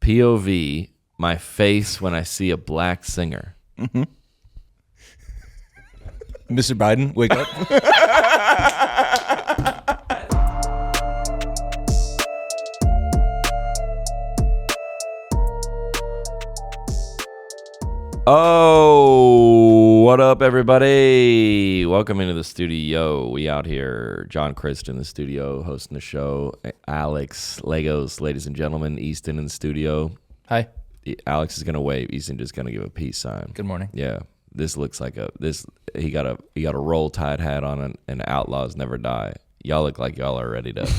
POV, my face when I see a black singer. Mm-hmm. Mr. Biden, wake up. Oh, what up, everybody? Welcome into the studio. We out here. John Crist in the studio, hosting the show. Alex, Legos, ladies and gentlemen. Easton in the studio. Hi. Alex is gonna wave. Easton just gonna give a peace sign. Good morning. Yeah, this looks like He got a Roll Tide hat on, and Outlaws Never Die. Y'all look like y'all are ready to.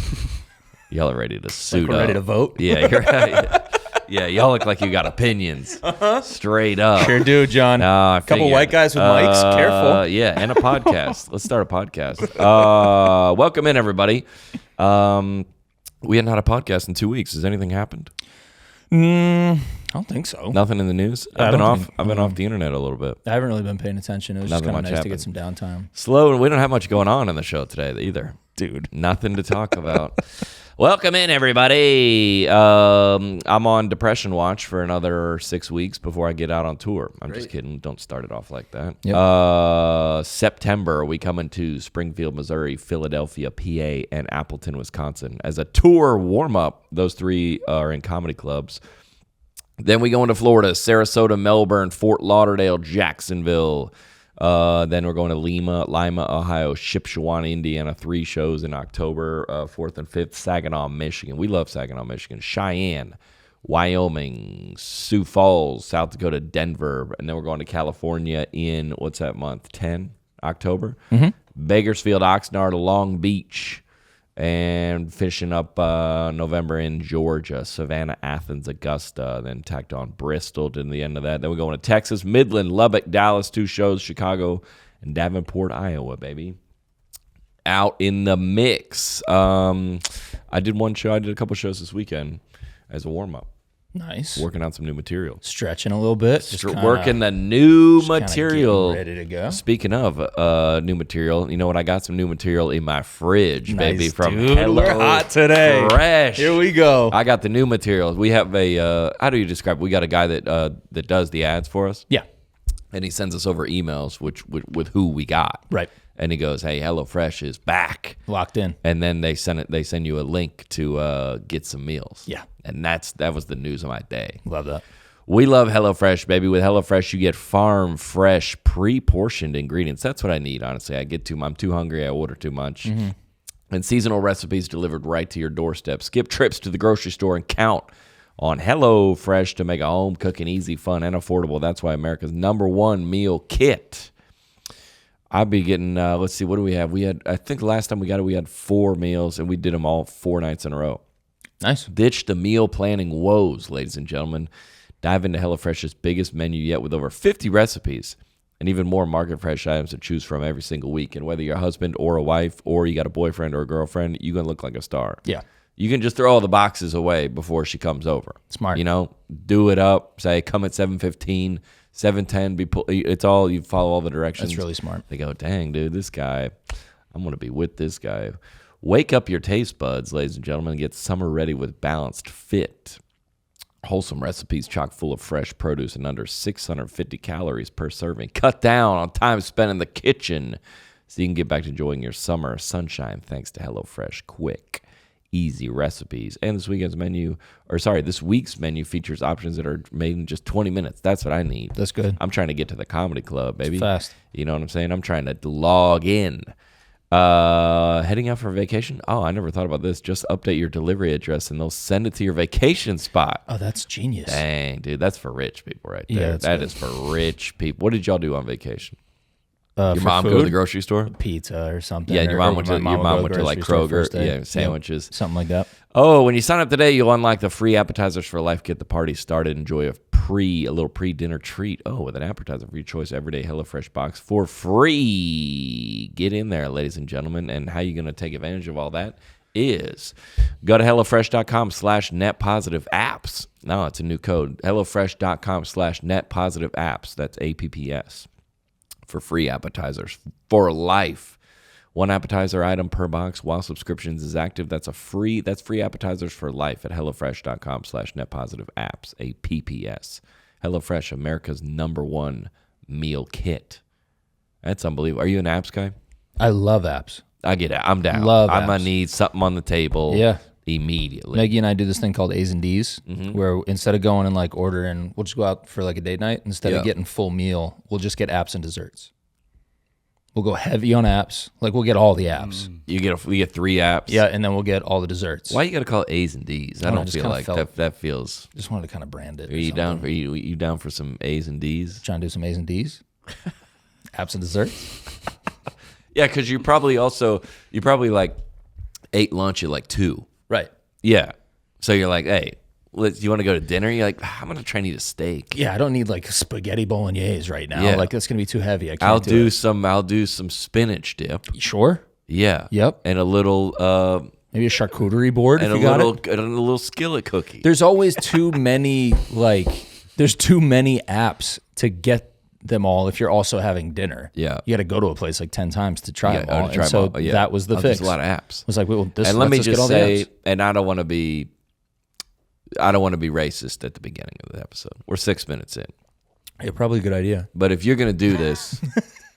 Y'all are ready to suit like we're up. Ready to vote. Yeah, you're right. Yeah, y'all look like you got opinions. Straight up. Sure do, John. A couple white guys with mics. Careful. Yeah, and a podcast. Let's start a podcast. Welcome in, everybody. We hadn't had a podcast in 2 weeks. Has anything happened? I don't think so. Nothing in the news? I've been off the internet a little bit. I haven't really been paying attention. It was just kind of nice to get some downtime. Slow, and we don't have much going on in the show today either. Dude. Nothing to talk about. Welcome in, everybody. I'm on depression watch for another 6 weeks before I get out on tour. I'm just kidding. Don't start it off like that. Yep. September, we come into Springfield, Missouri, Philadelphia, PA, and Appleton, Wisconsin. As a tour warm-up, those three are in comedy clubs. Then we go into Florida, Sarasota, Melbourne, Fort Lauderdale, Jacksonville. Then we're going to Lima, Ohio, Shipshewana, Indiana, 3 shows in October, 4th and 5th, Saginaw, Michigan. We love Saginaw, Michigan. Cheyenne, Wyoming, Sioux Falls, South Dakota, Denver. And then we're going to California in, what's that month, 10, October? Mm-hmm. Bakersfield, Oxnard, Long Beach. And finishing up November in Georgia, Savannah, Athens, Augusta, then tacked on Bristol to the end of that. Then we're going to Texas, Midland, Lubbock, Dallas, 2 shows, Chicago, and Davenport, Iowa, baby. Out in the mix. I did one show. I did a couple shows this weekend as a warm-up. Nice. Working on some new material. Stretching a little bit. Working the new material. Ready to go. Speaking of new material, you know what? I got some new material in my fridge, nice, baby. From dude. Hello We're hot today. Fresh. Here we go. I got the new material. We have a, how do you describe it? We got a guy that does the ads for us. Yeah. And he sends us over emails with who we got. Right. And he goes, hey, HelloFresh is back. Locked in. And then they send you a link to get some meals. Yeah. And that was the news of my day. Love that. We love HelloFresh, baby. With HelloFresh, you get farm fresh, pre-portioned ingredients. That's what I need, honestly. I'm too hungry. I order too much. Mm-hmm. And seasonal recipes delivered right to your doorstep. Skip trips to the grocery store and count on HelloFresh to make a home cooking easy, fun, and affordable. That's why America's #1 meal kit. I'll be getting, let's see, what do we have? I think the last time we got it, we had 4 meals, and we did them all 4 nights in a row. Nice. Ditch the meal planning woes, ladies and gentlemen. Dive into HelloFresh's biggest menu yet with over 50 recipes and even more market fresh items to choose from every single week. And whether you're a husband or a wife or you got a boyfriend or a girlfriend, you're going to look like a star. Yeah. You can just throw all the boxes away before she comes over. Smart. You know, do it up. Say, come at 7:15, 7:10. It's all, you follow all the directions. That's really smart. They go, dang, dude, this guy, I'm going to be with this guy. Wake up your taste buds, ladies and gentlemen, and get summer ready with balanced, fit, wholesome recipes chock full of fresh produce and under 650 calories per serving. Cut down on time spent in the kitchen so you can get back to enjoying your summer sunshine thanks to HelloFresh. Quick, easy recipes. And this week's menu features options that are made in just 20 minutes. That's what I need. That's good. I'm trying to get to the comedy club, baby. It's fast. You know what I'm saying? I'm trying to log in. Heading out for vacation? Oh, I never thought about this. Just update your delivery address and they'll send it to your vacation spot. Oh, that's genius. Dang, dude, that's for rich people right there. Yeah, that is for rich people. What did y'all do on vacation? Your For mom food? go to the grocery store? Pizza or something. Yeah, and your mom went to grocery like store Kroger, first day. yeah, sandwiches. Yeah, something like that. Oh, when you sign up today, you'll unlock the free appetizers for life. Get the party started. Enjoy a little pre-dinner treat. Oh, with an appetizer for your choice everyday HelloFresh box for free. Get in there, ladies and gentlemen. And how you going to take advantage of all that is go to HelloFresh.com/netpositiveapps. No, it's a new code. HelloFresh.com/netpositiveapps. That's APPS for free appetizers for life. 1 appetizer item per box while subscriptions is active. That's free appetizers for life at HelloFresh.com/netpositiveapps, APPS. HelloFresh, America's #1 meal kit. That's unbelievable. Are you an apps guy? I love apps. I get it. I'm down. Love I'm going apps. to need something on the table immediately. Maggie and I do this thing called A's and D's, where instead of going and like ordering, we'll just go out for like a date night. Instead of getting full meal, we'll just get apps and desserts. We'll go heavy on apps. Like we'll get all the apps. You get 3 apps. Yeah, and then we'll get all the desserts. Why you got to call it A's and D's? I don't feel like that feels. Just wanted to kind of brand it. Are you down for you down for some A's and D's? Trying to do some A's and D's? Apps and desserts? Yeah, because you probably like ate lunch at like 2. Right. Yeah. So you're like, hey, you want to go to dinner? You're like, I'm gonna try and eat a steak. Yeah, I don't need like spaghetti bolognese right now. Yeah. Like that's gonna be too heavy. I can't I'll do some spinach dip. Sure. Yeah. Yep. And a little Maybe a charcuterie board and if you got it. and a little skillet cookie. There's always too many there's too many apps to get them all if you're also having dinner. Yeah. You got to go to a place like 10 times to try them all. To try And so them all. Yeah. that was the fix. There's a lot of apps. It was like, well, this And let me just say, apps. and I don't want to be racist at the beginning of the episode. We're 6 minutes in. Yeah, probably a good idea. But if you're going to do this,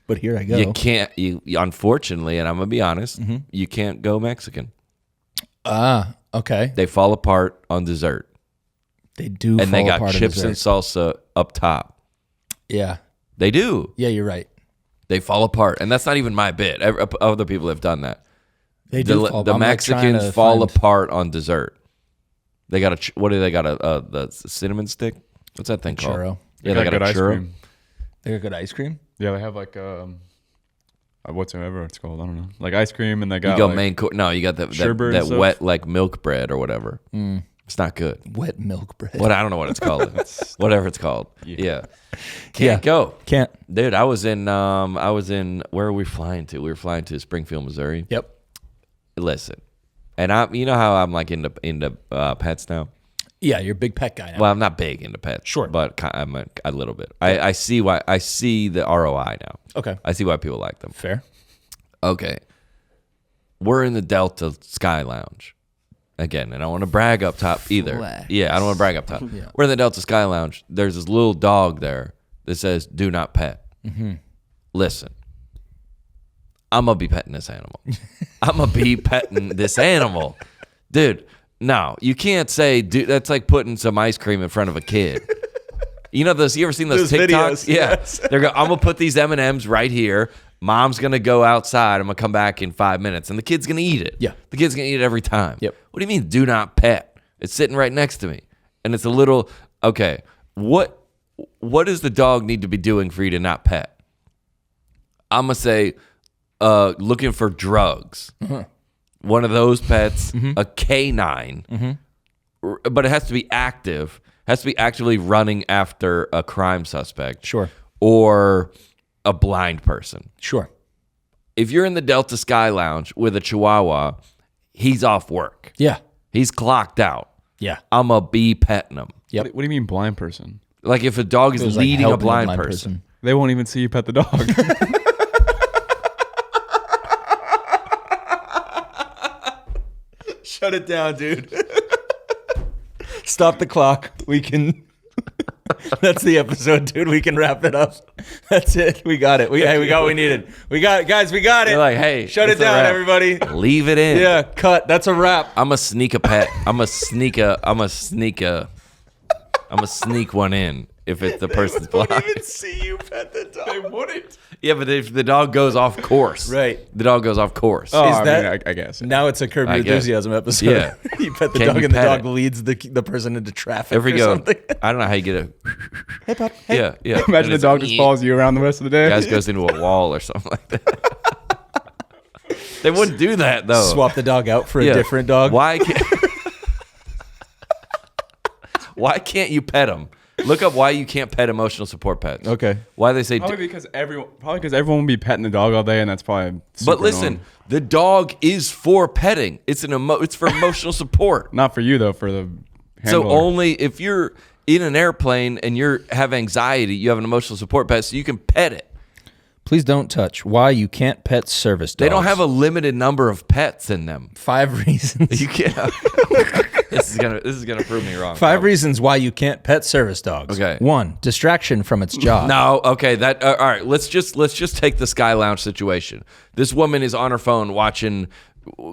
But here I go. you can't, unfortunately, and I'm going to be honest, you can't go Mexican. Okay. They fall apart on dessert. They do And fall they got apart chips in and dessert. salsa up top. Yeah. They do. Yeah, you're right. They fall apart. And that's not even my bit. Other people have done that. They do fall The apart. Mexicans fall apart on dessert. They got what do they got? The cinnamon stick? What's that thing called? Churro. Yeah, they got a good ice churro. cream. They got good ice cream? Yeah, they have like whatsoever it's called. I don't know, like ice cream, and they got You got like, main course. No, you got that sherbet and stuff. wet like milk bread or whatever. It's not good. Wet milk bread. What I don't know what it's called. Whatever it's called. Yeah. Can't go. Can't. Dude, I was in where are we flying to? We were flying to Springfield, Missouri. Yep. Listen. And you know how I'm like into pets now? Yeah, you're a big pet guy now. Well, I'm not big into pets. Sure. But I'm a little bit. I see why. I see the ROI now. Okay. I see why people like them. Fair. Okay. We're in the Delta Sky Lounge. Again, and I don't want to brag up top either. Flex. Yeah, I don't want to brag up top. Yeah. We're in the Delta Sky Lounge. There's this little dog there that says, do not pet. Listen, I'm going to be petting this animal. I'm going to be petting this animal. Dude, no, you can't say, dude, that's like putting some ice cream in front of a kid. You know those? You ever seen those TikToks? videos, Yeah. yes. I'm going to put these M&Ms right here. Mom's going to go outside. I'm going to come back in 5 minutes. And the kid's going to eat it. Yeah. The kid's going to eat it every time. Yep. What do you mean, do not pet? It's sitting right next to me. And it's a little, okay, what does the dog need to be doing for you to not pet? I'm going to say looking for drugs. One of those pets, a canine. But it has to be active. Has to be actively running after a crime suspect. Sure. Or a blind person. Sure. If you're in the Delta Sky Lounge with a Chihuahua, he's off work. Yeah. He's clocked out. Yeah. I'm a be petting him. Yep. What do you mean blind person? Like if a dog is It was like leading a helping blind person. They won't even see you pet the dog. Shut it down, dude. Stop the clock. We can. That's the episode, dude. We can wrap it up. That's it. We got it. We got what we needed. We got it, guys. We got it. You're like, hey, shut it it's a down, wrap. everybody. Leave it in. Yeah, cut. That's a wrap. I'm a sneak a pet. I'm a sneak one in if it's the person's blind. see you pet the dog. They wouldn't. Yeah, but if the dog goes off course. Right. The dog goes off course. Oh, Is I that- mean, I guess. Now it's a Curb Your I guess. Enthusiasm episode. Yeah. You pet the Can dog you and the pet dog it? leads the person into traffic If we or go, something. I don't know how you get a. Hey, pup. Hey. Yeah, yeah. Imagine And the it's dog just follows you around the rest of the day. Guys goes into a wall or something like that. They wouldn't do that though. Swap the dog out for Yeah. a different dog. Why can't you pet them? Look up why you can't pet emotional support pets. Okay. Why they say. Probably because everyone will be petting the dog all day, and that's probably. But super listen, annoying. the dog is for petting. It's it's for emotional support. Not for you though, for the handler. So only if you're in an airplane and you have anxiety, you have an emotional support pet, so you can pet it. Please don't touch. Why you can't pet service dogs. They don't have a limited number of pets in them. 5 reasons. You can't. This is gonna prove me wrong. 5 reasons why you can't pet service dogs. Okay. 1, distraction from its job. No, okay. That all right. Let's just take the Sky Lounge situation. This woman is on her phone watching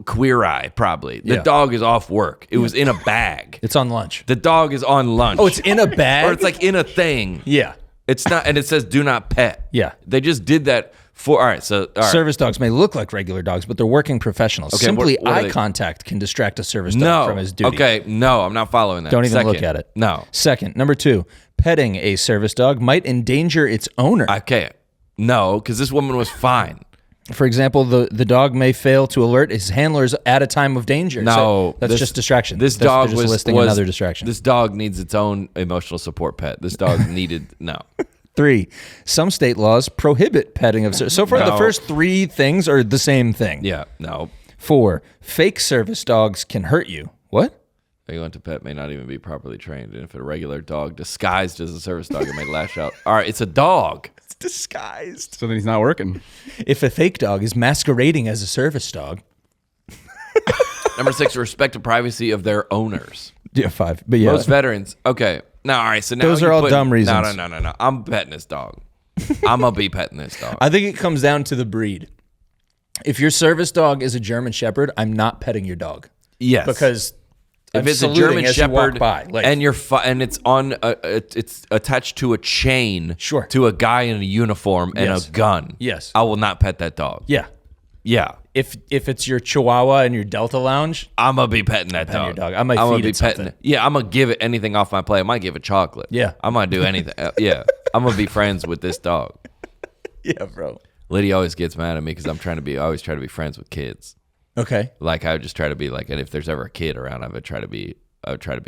Queer Eye. Probably the dog is off work. It was in a bag. It's on lunch. The dog is on lunch. Oh, it's in a bag? Or it's like in a thing. Yeah. It's not, and it says do not pet. Yeah. They just did that for. All right. So all right. Service dogs may look like regular dogs, but they're working professionals. Okay, Simply what are eye they? contact can distract a service dog from his duty. Okay. No, I'm not following that. Don't even Second, look at it. No. Second, number 2, petting a service dog might endanger its owner. Okay. No, because this woman was fine. For example, the dog may fail to alert his handlers at a time of danger. No, So that's just distraction. This They're dog just was listing another distraction. This dog needs its own emotional support pet. This dog needed no. 3, some state laws prohibit petting of so far the No. first 3 things are the same thing. Yeah, no. 4, fake service dogs can hurt you. What? A going to pet may not even be properly trained, and if a regular dog disguised as a service dog, it may lash out. All right, it's a dog. It's disguised. So then he's not working. If a fake dog is masquerading as a service dog. Number 6, respect the privacy of their owners. Yeah, 5. But yeah. Most veterans. Okay. Now, all right. So now Those are you're all putting- dumb reasons. No. I'm petting this dog. I'm gonna be petting this dog. I think it comes down to the breed. If your service dog is a German Shepherd, I'm not petting your dog. Yes, Because if I'm it's a saluting German as you walk Shepherd by, like, and and it's on it's attached to a chain Sure. to a guy in a uniform and Yes. a gun. Yes. I will not pet that dog. yeah. Yeah. If it's your Chihuahua and your Delta Lounge, I'm gonna be petting that petting dog. your dog. I might gonna feed be it petting something. it. Yeah, I'm gonna give it anything off my plate. I might give it chocolate. Yeah. I might do anything. Yeah, I'm gonna be friends with this dog. yeah, bro. Lydia always gets mad at me because I always try to be friends with kids. Okay, Like I would just try to be like, and if there's ever a kid around, I would try to be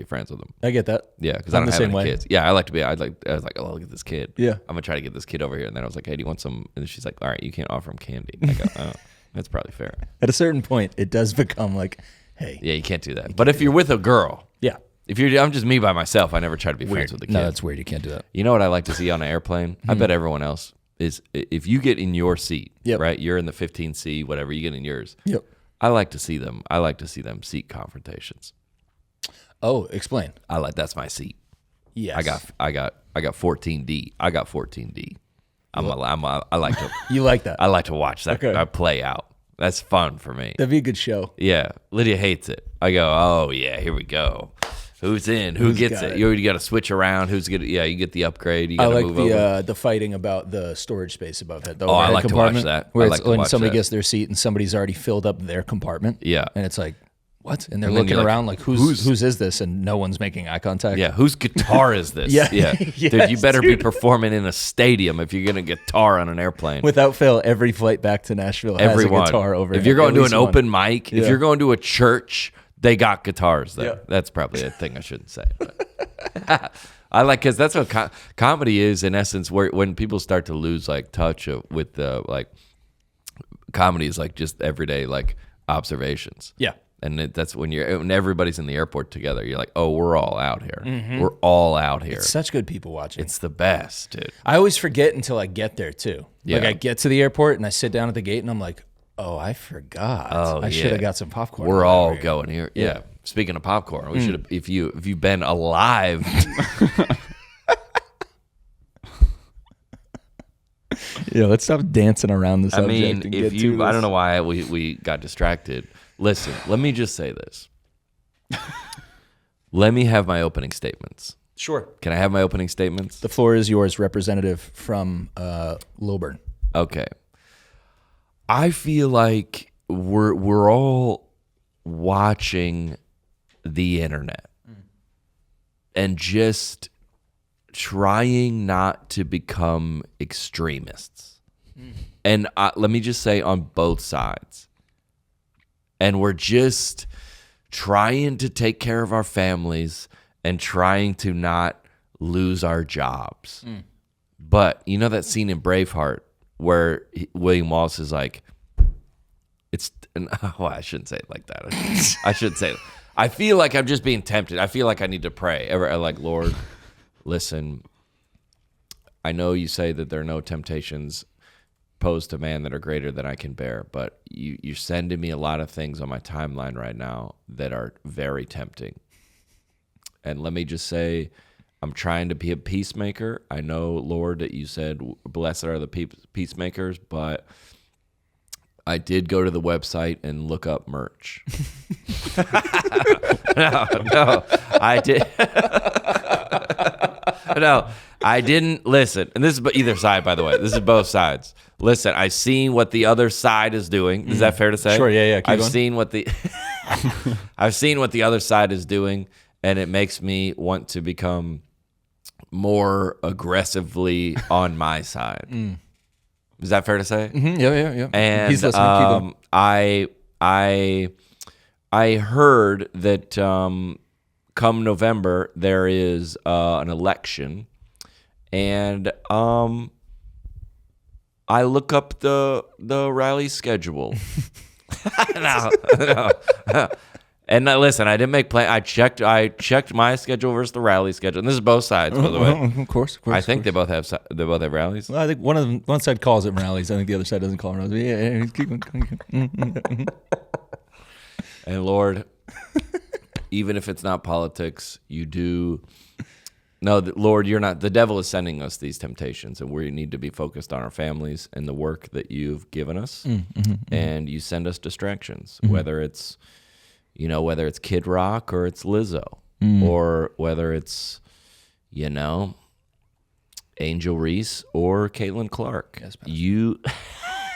friends with them. I get that. Yeah, because I'm I don't the have same any way. kids. Yeah, I was like, oh, look at this kid. Yeah. I'm gonna try to get this kid over here, and then I was like, hey, do you want some? And she's like, all right, you can't offer him candy. I go, oh, that's probably fair. At a certain point, it does become like, hey, Yeah, you can't do that. But if you're with a girl, yeah. I'm just me by myself. I never try to be friends with a kid. No, that's weird. You can't do that. You know what I like to see on an airplane? I bet everyone else is if you get in your seat, Yep. right? You're in the 15C, whatever. You get in yours. Yep. I like to see them. I like to see them seat confrontations. Oh, explain. That's my seat. Yes. I got 14D. I got 14D. I like to You like that? I like to watch that Okay. play out. That's fun for me. That'd be a good show. Yeah, Lydia hates it. I go, oh yeah, here we go. Who's in? Who Who's gets got it? it? You already got to switch around. Who's gonna? Yeah, you get the upgrade. You got I to like move over. the fighting about the storage space above that. Oh, I like to watch that. Where I it's like to when watch somebody that. gets their seat and somebody's already filled up their compartment. Yeah. And it's like, what? And they're And then looking you're like, around like, whose is this? And no one's making eye contact. Yeah, whose guitar is this? Yeah. Dude, you Yes, better be dude. performing in a stadium if you're gonna guitar on an airplane. Without fail, every flight back to Nashville has Everyone. a guitar over If it, you're going at to least an one. open mic, if Yeah. you're going to a church, they got guitars there. Yeah. That's probably a thing I shouldn't say. But I like because that's what comedy is in essence. Where when people start to lose like touch with the like comedy is like just everyday like observations. Yeah. And that's when everybody's in the airport together. You're like, oh, we're all out here. We're all out here. It's such good people watching. It's the best, dude. I always forget until I get there too. Like Yeah. I get to the airport and I sit down at the gate and I'm like, oh, I forgot. Oh, I yeah. should have got some popcorn. We're while all we're here. going here. Yeah. Speaking of popcorn, we should have if you've been alive. Yeah, let's stop dancing around the I subject. mean, and if get to you I don't this. know why we got distracted. Listen, let me just say this. Let me have my opening statements. Sure. Can I have my opening statements? The floor is yours, representative from Lilburn. Okay. I feel like we're all watching the internet and just trying not to become extremists. And let me just say on both sides. And we're just trying to take care of our families and trying to not lose our jobs. But you know that scene in Braveheart where William Wallace is like, I shouldn't say it like that. I shouldn't say it. I feel like I'm just being tempted. I feel like I need to pray. I'm like, Lord, listen, I know you say that there are no temptations pose to man that are greater than I can bear. But you're sending me a lot of things on my timeline right now that are very tempting. And let me just say, I'm trying to be a peacemaker. I know, Lord, that you said, blessed are the peacemakers, but I did go to the website and look up merch. No, I did. No, I didn't listen. And this is either side, by the way. This is both sides. Listen, I've seen what the other side is doing. Is that fair to say? Sure, yeah. I've seen what the I've seen what the other side is doing, and it makes me want to become more aggressively on my side. Is that fair to say? Mm-hmm. Yeah. And he's listening. I heard that come November there is an election, and I look up the rally schedule. No. And listen, I didn't make plan. I checked my schedule versus the rally schedule, and this is both sides, by the way. Of course. I think they both have rallies. Well, I think one side calls it rallies. I think the other side doesn't call it rallies. Yeah, keep on. And Lord, even if it's not politics, you do. No, Lord, you're not. The devil is sending us these temptations, and we need to be focused on our families and the work that you've given us. And you send us distractions, whether it's Kid Rock or it's Lizzo, or whether it's, Angel Reese or Caitlin Clark. Yes, you,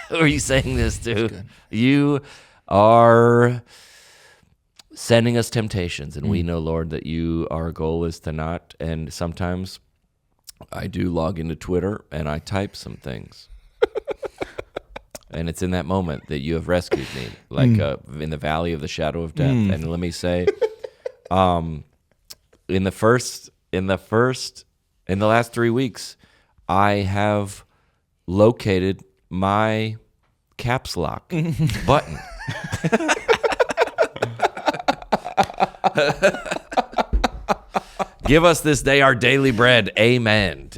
who are you saying this to? You are sending us temptations, and we know, Lord, that our goal is to not. And sometimes I do log into Twitter and I type some things. And it's in that moment that you have rescued me, like in the valley of the shadow of death. And let me say, in the last 3 weeks, I have located my caps lock button. Give us this day our daily bread. Amen.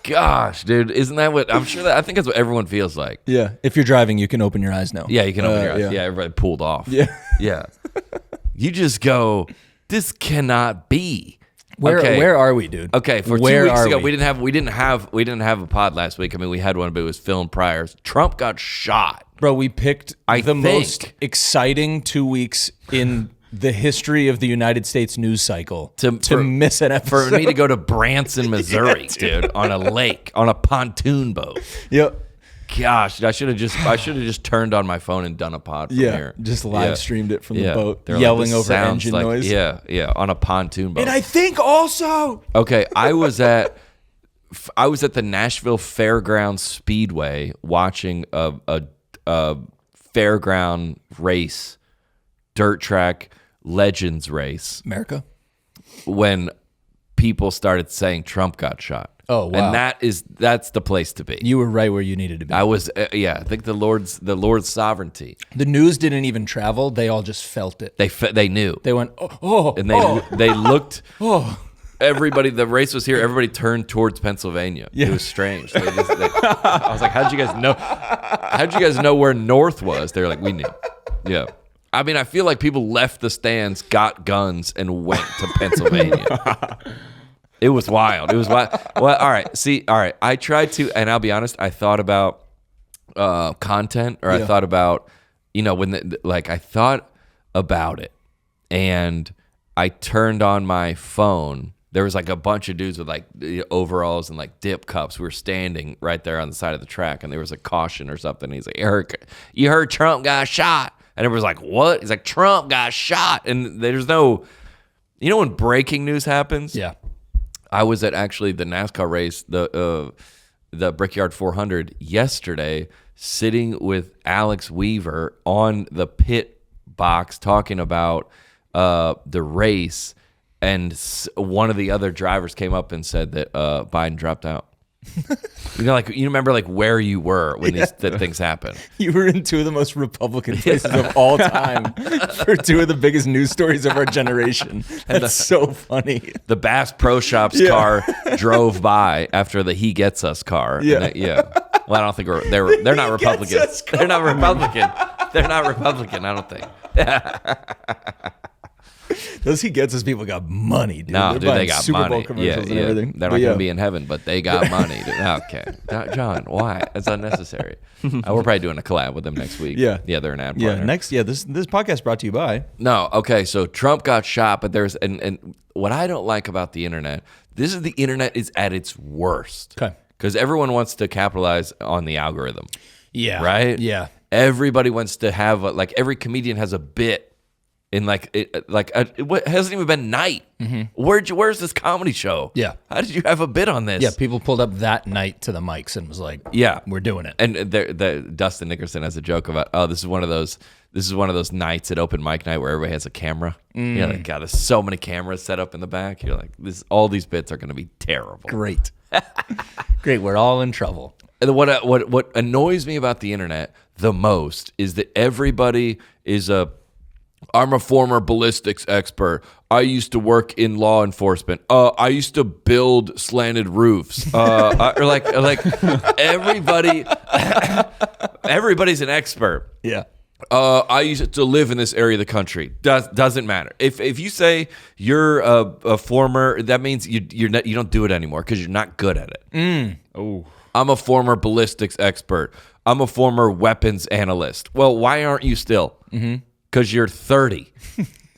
Gosh, dude, isn't that what I'm sure I think that's what everyone feels like. Yeah. If you're driving, you can open your eyes now. Yeah, you can open your eyes. Yeah, everybody pulled off. Yeah. Yeah. You just go, this cannot be. Where are we, dude? Okay, for 2 weeks ago, we didn't have a pod last week. I mean, we had one, but it was filmed prior. Trump got shot. Bro, we picked most exciting 2 weeks in the history of the United States news cycle to miss an episode. For me to go to Branson, Missouri, dude, on a lake, on a pontoon boat. Yep. Gosh, I should have just turned on my phone and done a pod from here. Just live streamed it from the boat, They're yelling over engine noise. Yeah, on a pontoon boat. And I think also, okay, I was at the Nashville Fairgrounds Speedway watching a fairground race, dirt track legends race. America. When people started saying Trump got shot. Oh, wow. And that's the place to be. You were right where you needed to be. I was, I think the Lord's sovereignty. The news didn't even travel. They all just felt it. They knew. They went, and they looked. Everybody, the race was here. Everybody turned towards Pennsylvania. Yeah. It was strange. I was like, how'd you guys know? How'd you guys know where north was? They're like, we knew. Yeah. I mean, I feel like people left the stands, got guns, and went to Pennsylvania. It was wild. Well, all right. I tried to, and I'll be honest, I thought about content, or I thought about, I thought about it, and I turned on my phone. There was like a bunch of dudes with like overalls and like dip cups. We were standing right there on the side of the track, and there was a caution or something. He's like, you heard Trump got shot. And everyone's like, what? He's like, Trump got shot. And there's no, when breaking news happens? Yeah. I was at actually the NASCAR race, the Brickyard 400 yesterday, sitting with Alex Weaver on the pit box talking about the race. And one of the other drivers came up and said that Biden dropped out. You remember like where you were when these things happened. You were in two of the most Republican places of all time for two of the biggest news stories of our generation. That's so funny. The Bass Pro Shops car drove by after the He Gets Us car. Yeah. And Well, I don't think they're not Republican. They're not Republican. They're not Republican. I don't think. Those he gets us people got money, dude. No, They're dude, buying they got Super money. Bowl commercials and everything. They're not going to be in heaven, but they got money. Dude. Okay, John, why? It's unnecessary. We're probably doing a collab with them next week. Yeah, they're an ad partner. This podcast brought to you by. No, okay, so Trump got shot, but there's and what I don't like about the internet. This is the internet is at its worst. Okay, because everyone wants to capitalize on the algorithm. Yeah. Right. Yeah. Everybody wants to have like every comedian has a bit. In it hasn't even been night. Mm-hmm. Where's this comedy show? Yeah. How did you have a bit on this? Yeah, people pulled up that night to the mics and was like, "Yeah, we're doing it." And Dustin Nickerson has a joke about, "Oh, this is one of those nights at open mic night where everybody has a camera." Yeah, like God, there's so many cameras set up in the back. You're like, all these bits are going to be terrible. Great, great. We're all in trouble. And what annoys me about the internet the most is that everybody is I'm a former ballistics expert. I used to work in law enforcement. I used to build slanted roofs. Everybody's an expert. Yeah. I used to live in this area of the country. Doesn't matter. If you say you're a former, that means you don't do it anymore because you're not good at it. Oh. I'm a former ballistics expert. I'm a former weapons analyst. Well, why aren't you still? Because you're 30.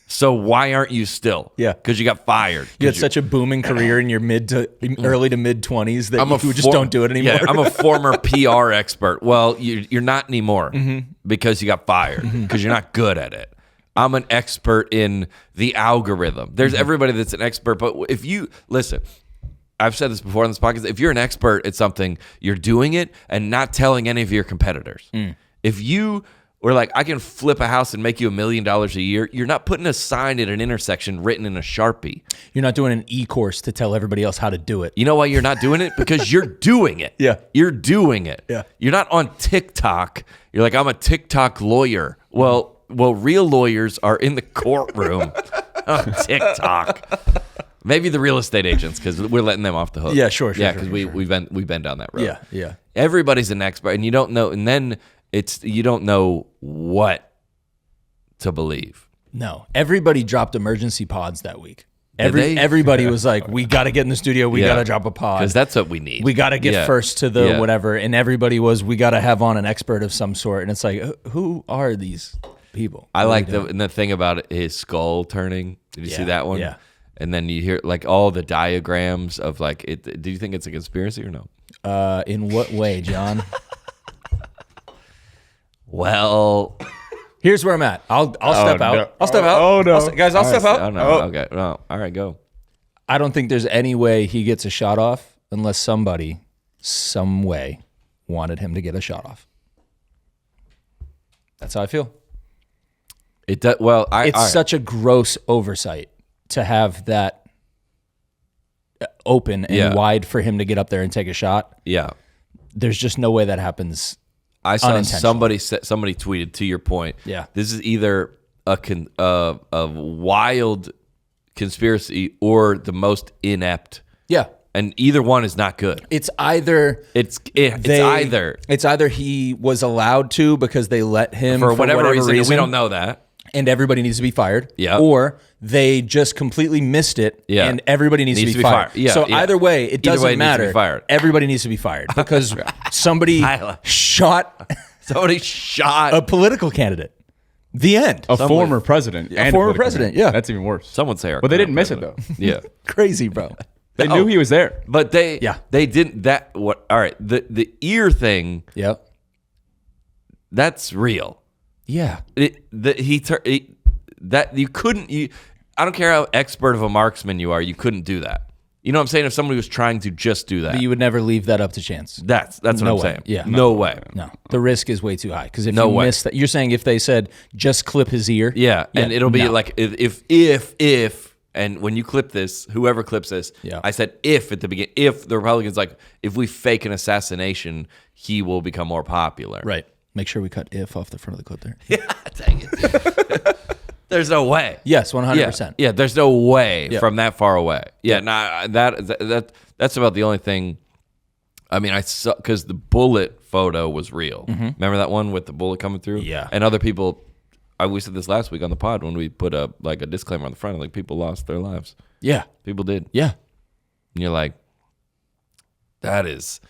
So why aren't you still? Yeah. Because you got fired. You had such a booming career in your early to mid 20s that you just don't do it anymore. Yeah, I'm a former PR expert. Well, you're not anymore because you got fired because you're not good at it. I'm an expert in the algorithm. There's everybody that's an expert. But if you listen, I've said this before on this podcast. If you're an expert at something, you're doing it and not telling any of your competitors. If you were like, I can flip a house and make you $1 million a year, you're not putting a sign at an intersection written in a Sharpie. You're not doing an e-course to tell everybody else how to do it. You know why you're not doing it? Because you're doing it. Yeah. You're doing it. Yeah. You're not on TikTok. You're like, I'm a TikTok lawyer. Well, real lawyers are in the courtroom on TikTok. Maybe the real estate agents, because we're letting them off the hook. Yeah, sure. Yeah, because we've been down that road. Yeah. Everybody's an expert, and you don't know, and then you don't know what to believe. No, everybody dropped emergency pods that week. Everybody was like, we got to get in the studio. We got to drop a pod. Because that's what we need. We got to get first to the whatever. And everybody we got to have on an expert of some sort. And it's like, who are these people? I like the thing about his skull turning. Did you see that one? Yeah. And then you hear like all the diagrams of like it. Do you think it's a conspiracy or no? In what way, John? Well, here's where I'm at. I'll step out. No. I'll step out. Oh, no. Guys, I'll step out. Oh, no. Okay. No. All right, go. I don't think there's any way he gets a shot off unless somebody, some way, wanted him to get a shot off. That's how I feel. It does. Well, it's such a gross oversight to have that open and wide for him to get up there and take a shot. Yeah. There's just no way that happens. I saw somebody tweeted, to your point. Yeah. This is either a wild conspiracy or the most inept. Yeah. And either one is not good. It's either he was allowed to because they let him for whatever reason. We don't know that. And everybody needs to be fired. Yeah. Or they just completely missed it. Yeah. And everybody needs to be fired. Yeah. So either way, it doesn't matter. Needs to be fired. Everybody needs to be fired because somebody shot a political candidate. The end. A former president. A former president. Yeah. That's even worse. Someone say, but they didn't miss it though. Yeah. Crazy, bro. They knew he was there. But they didn't. All right. The ear thing. Yep. That's real. Yeah. I don't care how expert of a marksman you are, you couldn't do that. You know what I'm saying? If somebody was trying to just do that. But you would never leave that up to chance. That's what I'm saying. Yeah. No way. No. The risk is way too high. Because if you miss that, you're saying if they said just clip his ear. Yeah. And it'll be like if and when you clip this, whoever clips this, I said if at the beginning, if the Republicans if we fake an assassination, he will become more popular. Right. Make sure we cut if off the front of the clip there. Yeah, dang it. There's no way. Yes, 100%. Yeah, there's no way from that far away. Yeah, that's about the only thing I mean, I saw because the bullet photo was real. Remember that one with the bullet coming through? Yeah. And other people, we said this last week on the pod when we put a disclaimer on the front, like people lost their lives. Yeah. People did. Yeah. And you're like, that is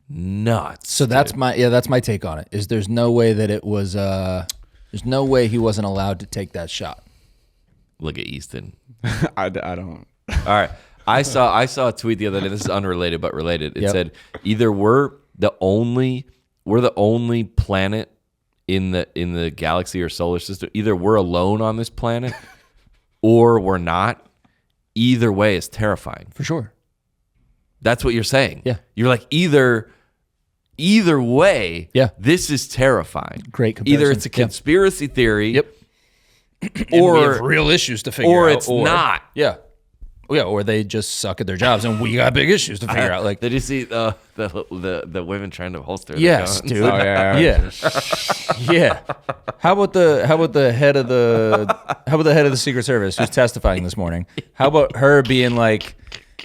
nuts. So that's my take on it. Is there's no way that it was there's no way he wasn't allowed to take that shot. Look at Easton. I don't. All right. I saw a tweet the other day. This is unrelated but related. It said either we're the only planet in the galaxy or solar system. Either we're alone on this planet or we're not. Either way is terrifying. For sure. That's what you're saying. Yeah. You're like either way, this is terrifying. Great comparison. Either it's a conspiracy theory. Yep. Or we have real issues to figure out. Or it's not. Yeah. Yeah, or they just suck at their jobs, and we got big issues to figure out. Like, did you see the women trying to holster? Yes, their guns? dude. Oh, yeah. Yeah. How about the head of the Secret Service who's testifying this morning? How about her being like,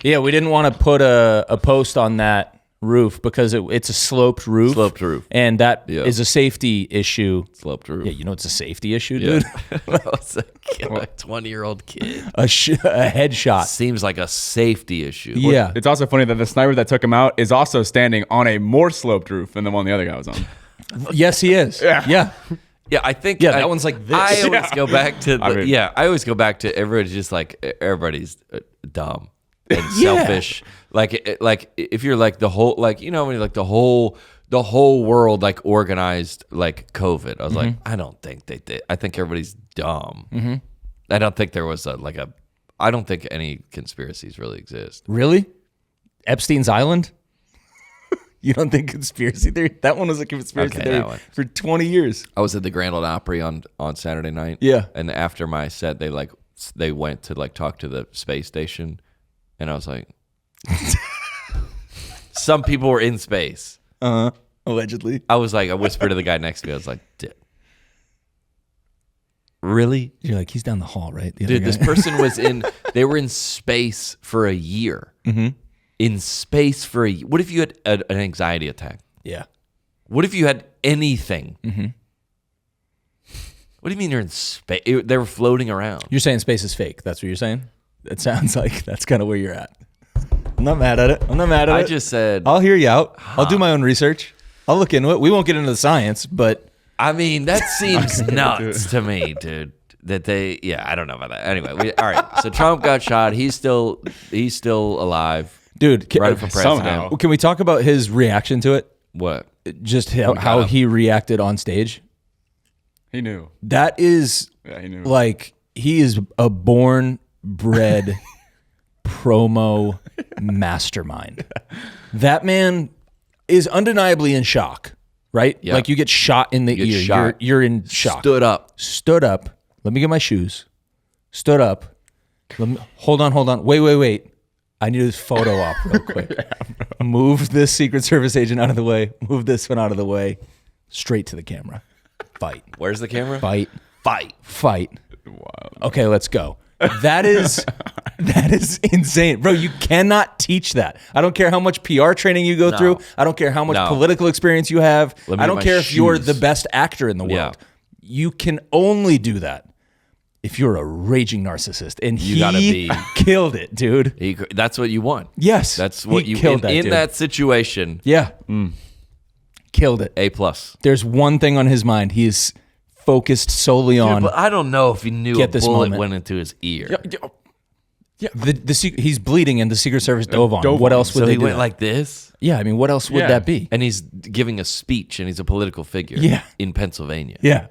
yeah, we didn't want to put a post on that roof because it's a sloped roof. Sloped roof. And that is a safety issue. Sloped roof. Yeah, you know it's a safety issue, dude. It's a 20-year-old kid. A headshot. Seems like a safety issue. Yeah. It's also funny that the sniper that took him out is also standing on a more sloped roof than the one the other guy was on. Yes, he is. Yeah. Yeah, I think that one's like this. I always go back to I always go back to everybody's just like everybody's dumb and selfish. Like if you're like the whole like you know when you're like the whole world like organized like COVID. I was like I don't think they did. I think everybody's dumb. I don't think there was I don't think any conspiracies really exist. Really? Epstein's Island? You don't think conspiracy theory? That one was a conspiracy theory for 20 years. I was at the Grand Ole Opry on Saturday night. Yeah. And after my set, they went to like talk to the space station, and I was like, some people were in space. Allegedly. I was like, I whispered to the guy next to me. I was like, really? You're like, he's down the hall, right? Dude, this person was they were in space for a year. In space for a year. What if you had an anxiety attack? Yeah. What if you had anything? What do you mean you're in space? They were floating around. You're saying space is fake. That's what you're saying? It sounds like that's kind of where you're at. I'm not mad at it. I just said... I'll hear you out. I'll do my own research. I'll look into it. We won't get into the science, but... I mean, that seems nuts to me, dude. That I don't know about that. Anyway, all right. So Trump got shot. He's still alive. Dude, running for president. Can we talk about his reaction to it? What? Just how he reacted on stage? He knew. That is... Yeah, he knew. Like, he is a bred promo mastermind. That man is undeniably in shock, right? Yep. Like you get shot in the ear. You're in shock. Stood up. Let me get my shoes. Stood up. Hold on. Wait. I need this photo op real quick. Move this Secret Service agent out of the way. Move this one out of the way. Straight to the camera. Fight. Where's the camera? Fight. Wow. Okay, let's go. That is insane. Bro, you cannot teach that. I don't care how much PR training you go through. I don't care how much political experience you have. I don't care if you're the best actor in the world. You can only do that if you're a raging narcissist. And he killed it, dude. That's what you want. Yes. That's what you killed in that situation. Yeah. Killed it. A+. There's one thing on his mind. He is focused solely on. But I don't know if he knew a bullet went into his ear. Yeah. He's bleeding and the Secret Service dove on. What else would so they he do? went like this? Yeah, I mean, what else would that be? And he's giving a speech and he's a political figure in Pennsylvania. Yeah.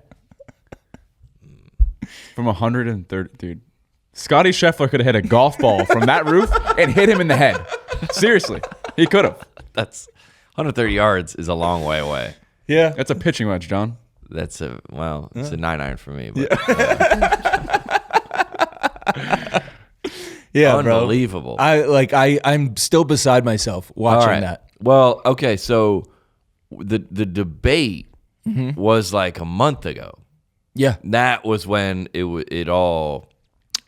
From 130, dude. Scotty Scheffler could have hit a golf ball from that roof and hit him in the head. Seriously, he could have. That's 130 yards is a long way away. Yeah. That's a pitching wedge, John. That's it's a 9-iron for me. But, yeah, unbelievable. Bro. I'm still beside myself watching that. Well, okay, so the debate was like a month ago. Yeah. That was when it all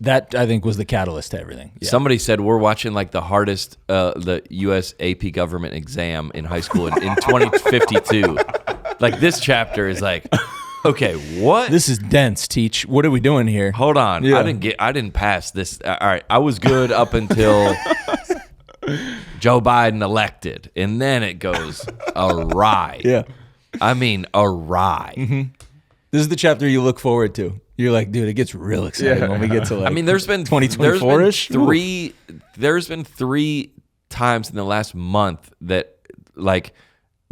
That, I think, was the catalyst to everything. Yeah. Somebody said we're watching like the hardest, the U.S. AP government exam in high school in 2052. Like this chapter is like, okay, what? This is dense, Teach. What are we doing here? Hold on. Yeah. I didn't pass this. All right. I was good up until Joe Biden elected. And then it goes awry. Yeah. I mean, awry. Mm-hmm. This is the chapter you look forward to. You're like, dude, it gets real exciting when we get to like. I mean, there's been 2024-ish. There's been 3 times in the last month that like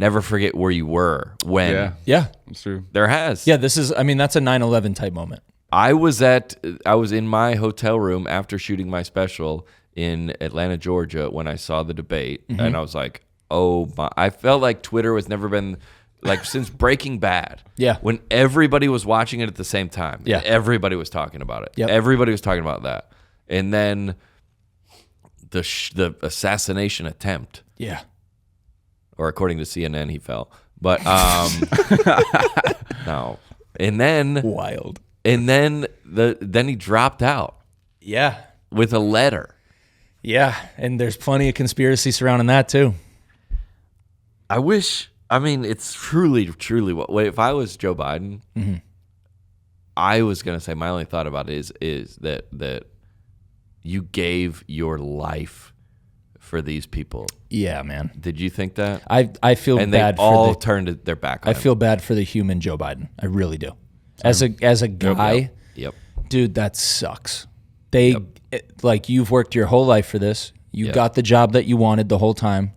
never forget where you were when. Yeah, That's true. There has. yeah. This is. I mean, that's a 9/11 type moment. I was in my hotel room after shooting my special in Atlanta, Georgia, when I saw the debate, and I was like, oh my! I felt like Twitter has never been. Like since Breaking Bad, when everybody was watching it at the same time, everybody was talking about it. Everybody was talking about that, and then the assassination attempt, or according to CNN, he fell. But no, and then wild, and then then he dropped out, with a letter, and there's plenty of conspiracy surrounding that too. I mean, it's truly what if I was Joe Biden, I was going to say my only thought about it is that you gave your life for these people. Yeah, man. Did you think that? I feel and bad they all for turned their back on I feel bad for the human Joe Biden. I really do. As a guy, dude, that sucks. Like you've worked your whole life for this. You got the job that you wanted the whole time.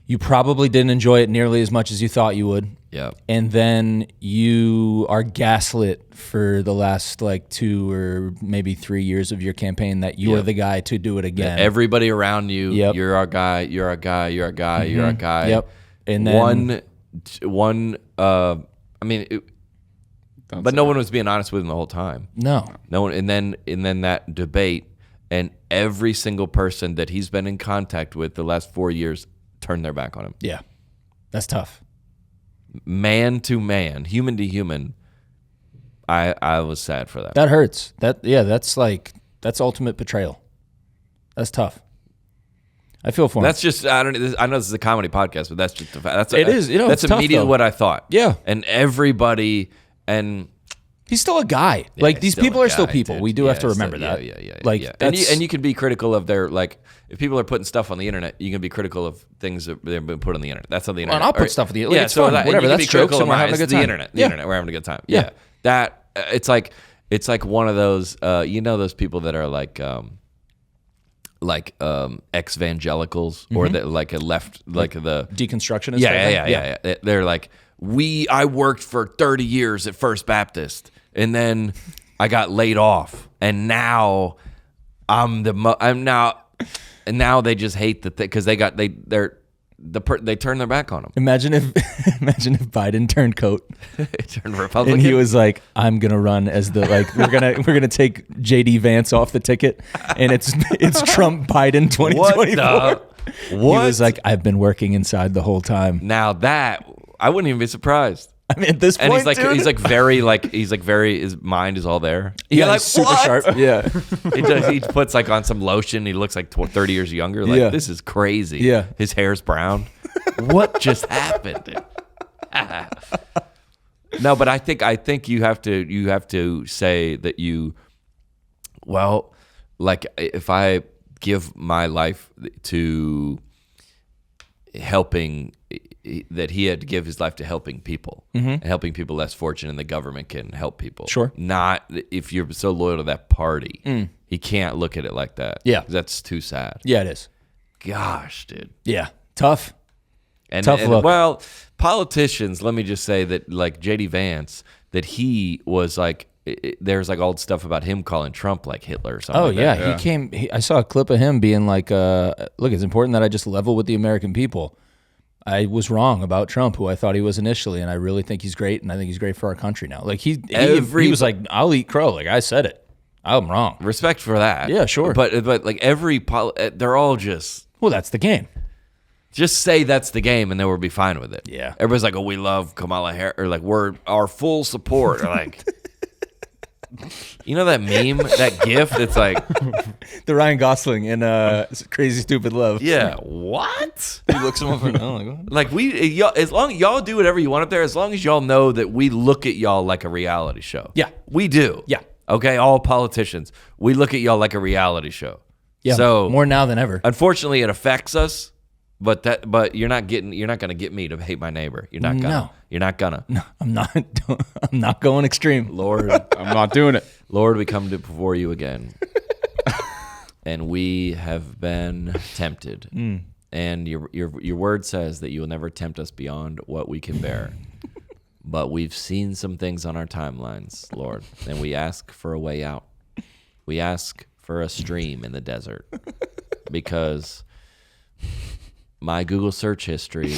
You probably didn't enjoy it nearly as much as you thought you would. And then you are gaslit for the last like 2 or maybe 3 years of your campaign that you are the guy to do it again. Everybody around you, you're our guy, you're our guy, you're our guy, you're our guy. And then but no one was being honest with him the whole time. No one. And then that debate, and every single person that he's been in contact with the last 4 years turned their back on him. Yeah, that's tough. Man to man, human to human. I was sad for that. That hurts. That's ultimate betrayal. That's tough. I feel for him. That's just I know this is a comedy podcast, but that's just that's it's tough, immediately though. what I thought. Yeah, and everybody and. He's still a guy. Like these people are still people. Dude. We do have to remember that. Yeah. Like, and you can be critical of their like. If people are putting stuff on the internet, you can be critical of things that they've been put on the internet. That's on the internet. Well, and I'll put stuff on the internet. Yeah, it's fun. Whatever. That's jokes, and we're having a good time. The internet. We're having a good time. Yeah. That it's like one of those. Those people that are like ex-evangelicals or that like a left like the deconstructionist. Yeah. They're like I worked for 30 years at First Baptist. And then I got laid off, and now and now they just hate the thing because they turned their back on him. Imagine if Biden turned coat, turned Republican, and he was like, "I'm gonna run as the like we're gonna take JD Vance off the ticket, and it's Trump Biden 2024." He was like, "I've been working inside the whole time." Now that I wouldn't even be surprised. I mean, at this point, and he's very his mind is all there. Yeah, like super sharp. Yeah, he puts like on some lotion. He looks like 30 years younger. Like this is crazy. Yeah, his hair's brown. What just happened? No, but I think you have to say that like if I give my life to helping. That he had to give his life to helping people and helping people less fortunate, and the government can help people. Sure. Not if you're so loyal to that party. He can't look at it like that. Yeah. That's too sad. Yeah, it is. Gosh, dude. Yeah. Tough. Tough look. Well, politicians, let me just say that like JD Vance, that he was like, there's like old stuff about him calling Trump like Hitler or something. Oh, like yeah. that. I saw a clip of him being like, look, it's important that I just level with the American people. I was wrong about Trump, who I thought he was initially, and I really think he's great, and I think he's great for our country now. Like he was like, "I'll eat crow." Like I said it, I'm wrong. Respect for that. Yeah, sure. But like they're all just that's the game. Just say that's the game, and then we'll be fine with it. Yeah. Everybody's like, "Oh, we love Kamala Harris," or like we're our full support. Or like, You know that meme, that GIF? It's like, The Ryan Gosling in Crazy Stupid Love. yeah, what? He looks him up and down. Like y'all, as long y'all do whatever you want up there, as long as y'all know that we look at y'all like a reality show. Yeah. We do. Yeah. Okay, all politicians, we look at y'all like a reality show. Yeah. So more now than ever. unfortunately, it affects us. But you're not gonna get me to hate my neighbor. You're not gonna. No. You're not gonna. No, I'm not. I'm not going extreme. Lord, I'm not doing it. Lord, we come before you again, and we have been tempted. And your word says that you will never tempt us beyond what we can bear. But we've seen some things on our timelines, Lord, and we ask for a way out. We ask for a stream in the desert because my Google search history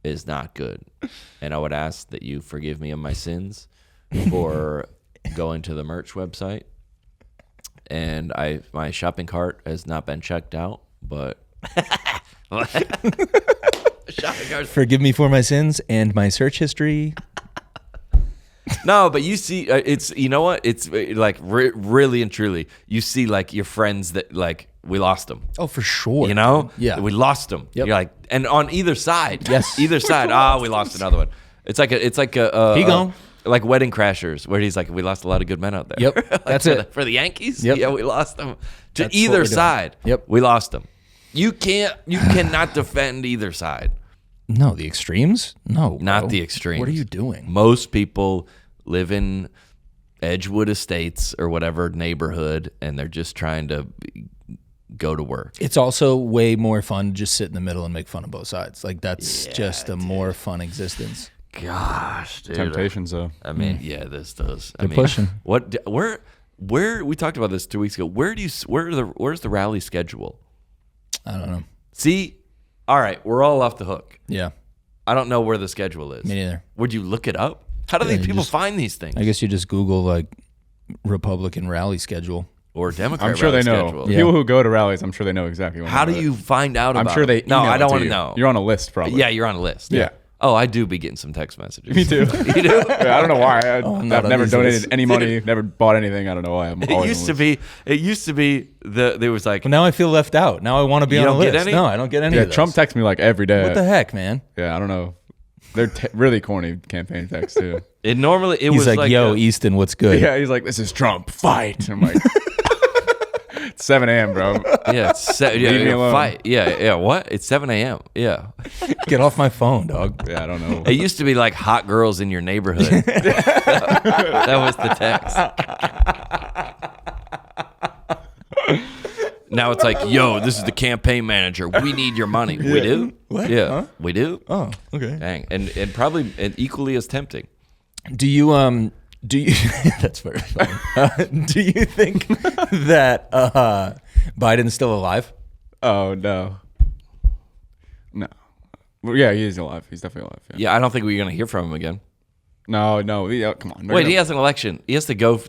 is not good. And I would ask that you forgive me of my sins for going to the merch website. And my shopping cart has not been checked out, but shopping cart. Forgive me for my sins and my search history. No, but you see, it's, you know what? It's like really and truly, you see like your friends that like, we lost them. Oh, for sure. You know? Yeah. We lost them. Yep. You're like, and on either side. Yes. Either side. We lost another one. It's like He gone. like Wedding Crashers, where he's like, we lost a lot of good men out there. Yep. Like That's for it. for the Yankees. Yep. Yeah, we lost them. To That's what either we're doing. side. Yep. We lost them. You cannot defend either side. No, the extremes? No. Not bro. the extremes. What are you doing? Most people live in Edgewood Estates or whatever neighborhood, and they're just trying to go to work. It's also way more fun to just sit in the middle and make fun of both sides. Like, that's just a more fun existence. Gosh, dude. Temptations, though. I mean, yeah, this does. They're pushing. Where we talked about this 2 weeks ago. Where's the rally schedule? I don't know. See, all right, we're all off the hook. Yeah. I don't know where the schedule is. Me neither. Would you look it up? How do Yeah, these you people just- find these things? I guess you just Google, like, Republican rally schedule. Or Democrat I'm sure rally they know. schedule. Yeah. People who go to rallies, I'm sure they know exactly what. How do you find out about I'm sure they. it? No, email I it don't to want to you. know. You're on a list, probably. Yeah, you're on a list. Yeah. Oh, I do be getting some text messages. Me too. You do? Yeah, I don't know why. I've not on never these donated lists. any money, never bought anything. I don't know why. I'm It always used on to the be. It used to be there was like Well, now I feel left out. Now I want to be You on a don't get list. any? No, I don't get any list. of Yeah, those. Trump texts me like every day. What the heck, man? Yeah, I don't know. They're really corny campaign texts too. it normally. It He's was like, yo, a- Easton, what's good? Yeah, he's like, this is Trump. Fight. I'm like, it's 7 a.m., bro. Yeah, it's Leave me alone. fight. Yeah. What? It's 7 a.m. Yeah. Get off my phone, dog. Yeah, I don't know. It used to be like hot girls in your neighborhood. That was the text. Now it's like, yo, this is the campaign manager. We need your money. We do? What? Yeah. Huh? We do? Oh, okay. Dang. And probably equally as tempting. Do you that's very funny. Do you think that Biden's still alive? Oh no. No. Well, yeah, he is alive. He's definitely alive. Yeah. Yeah, I don't think we're going to hear from him again. No. Yeah, come on. They're Wait, gonna- he has an election. He has to go,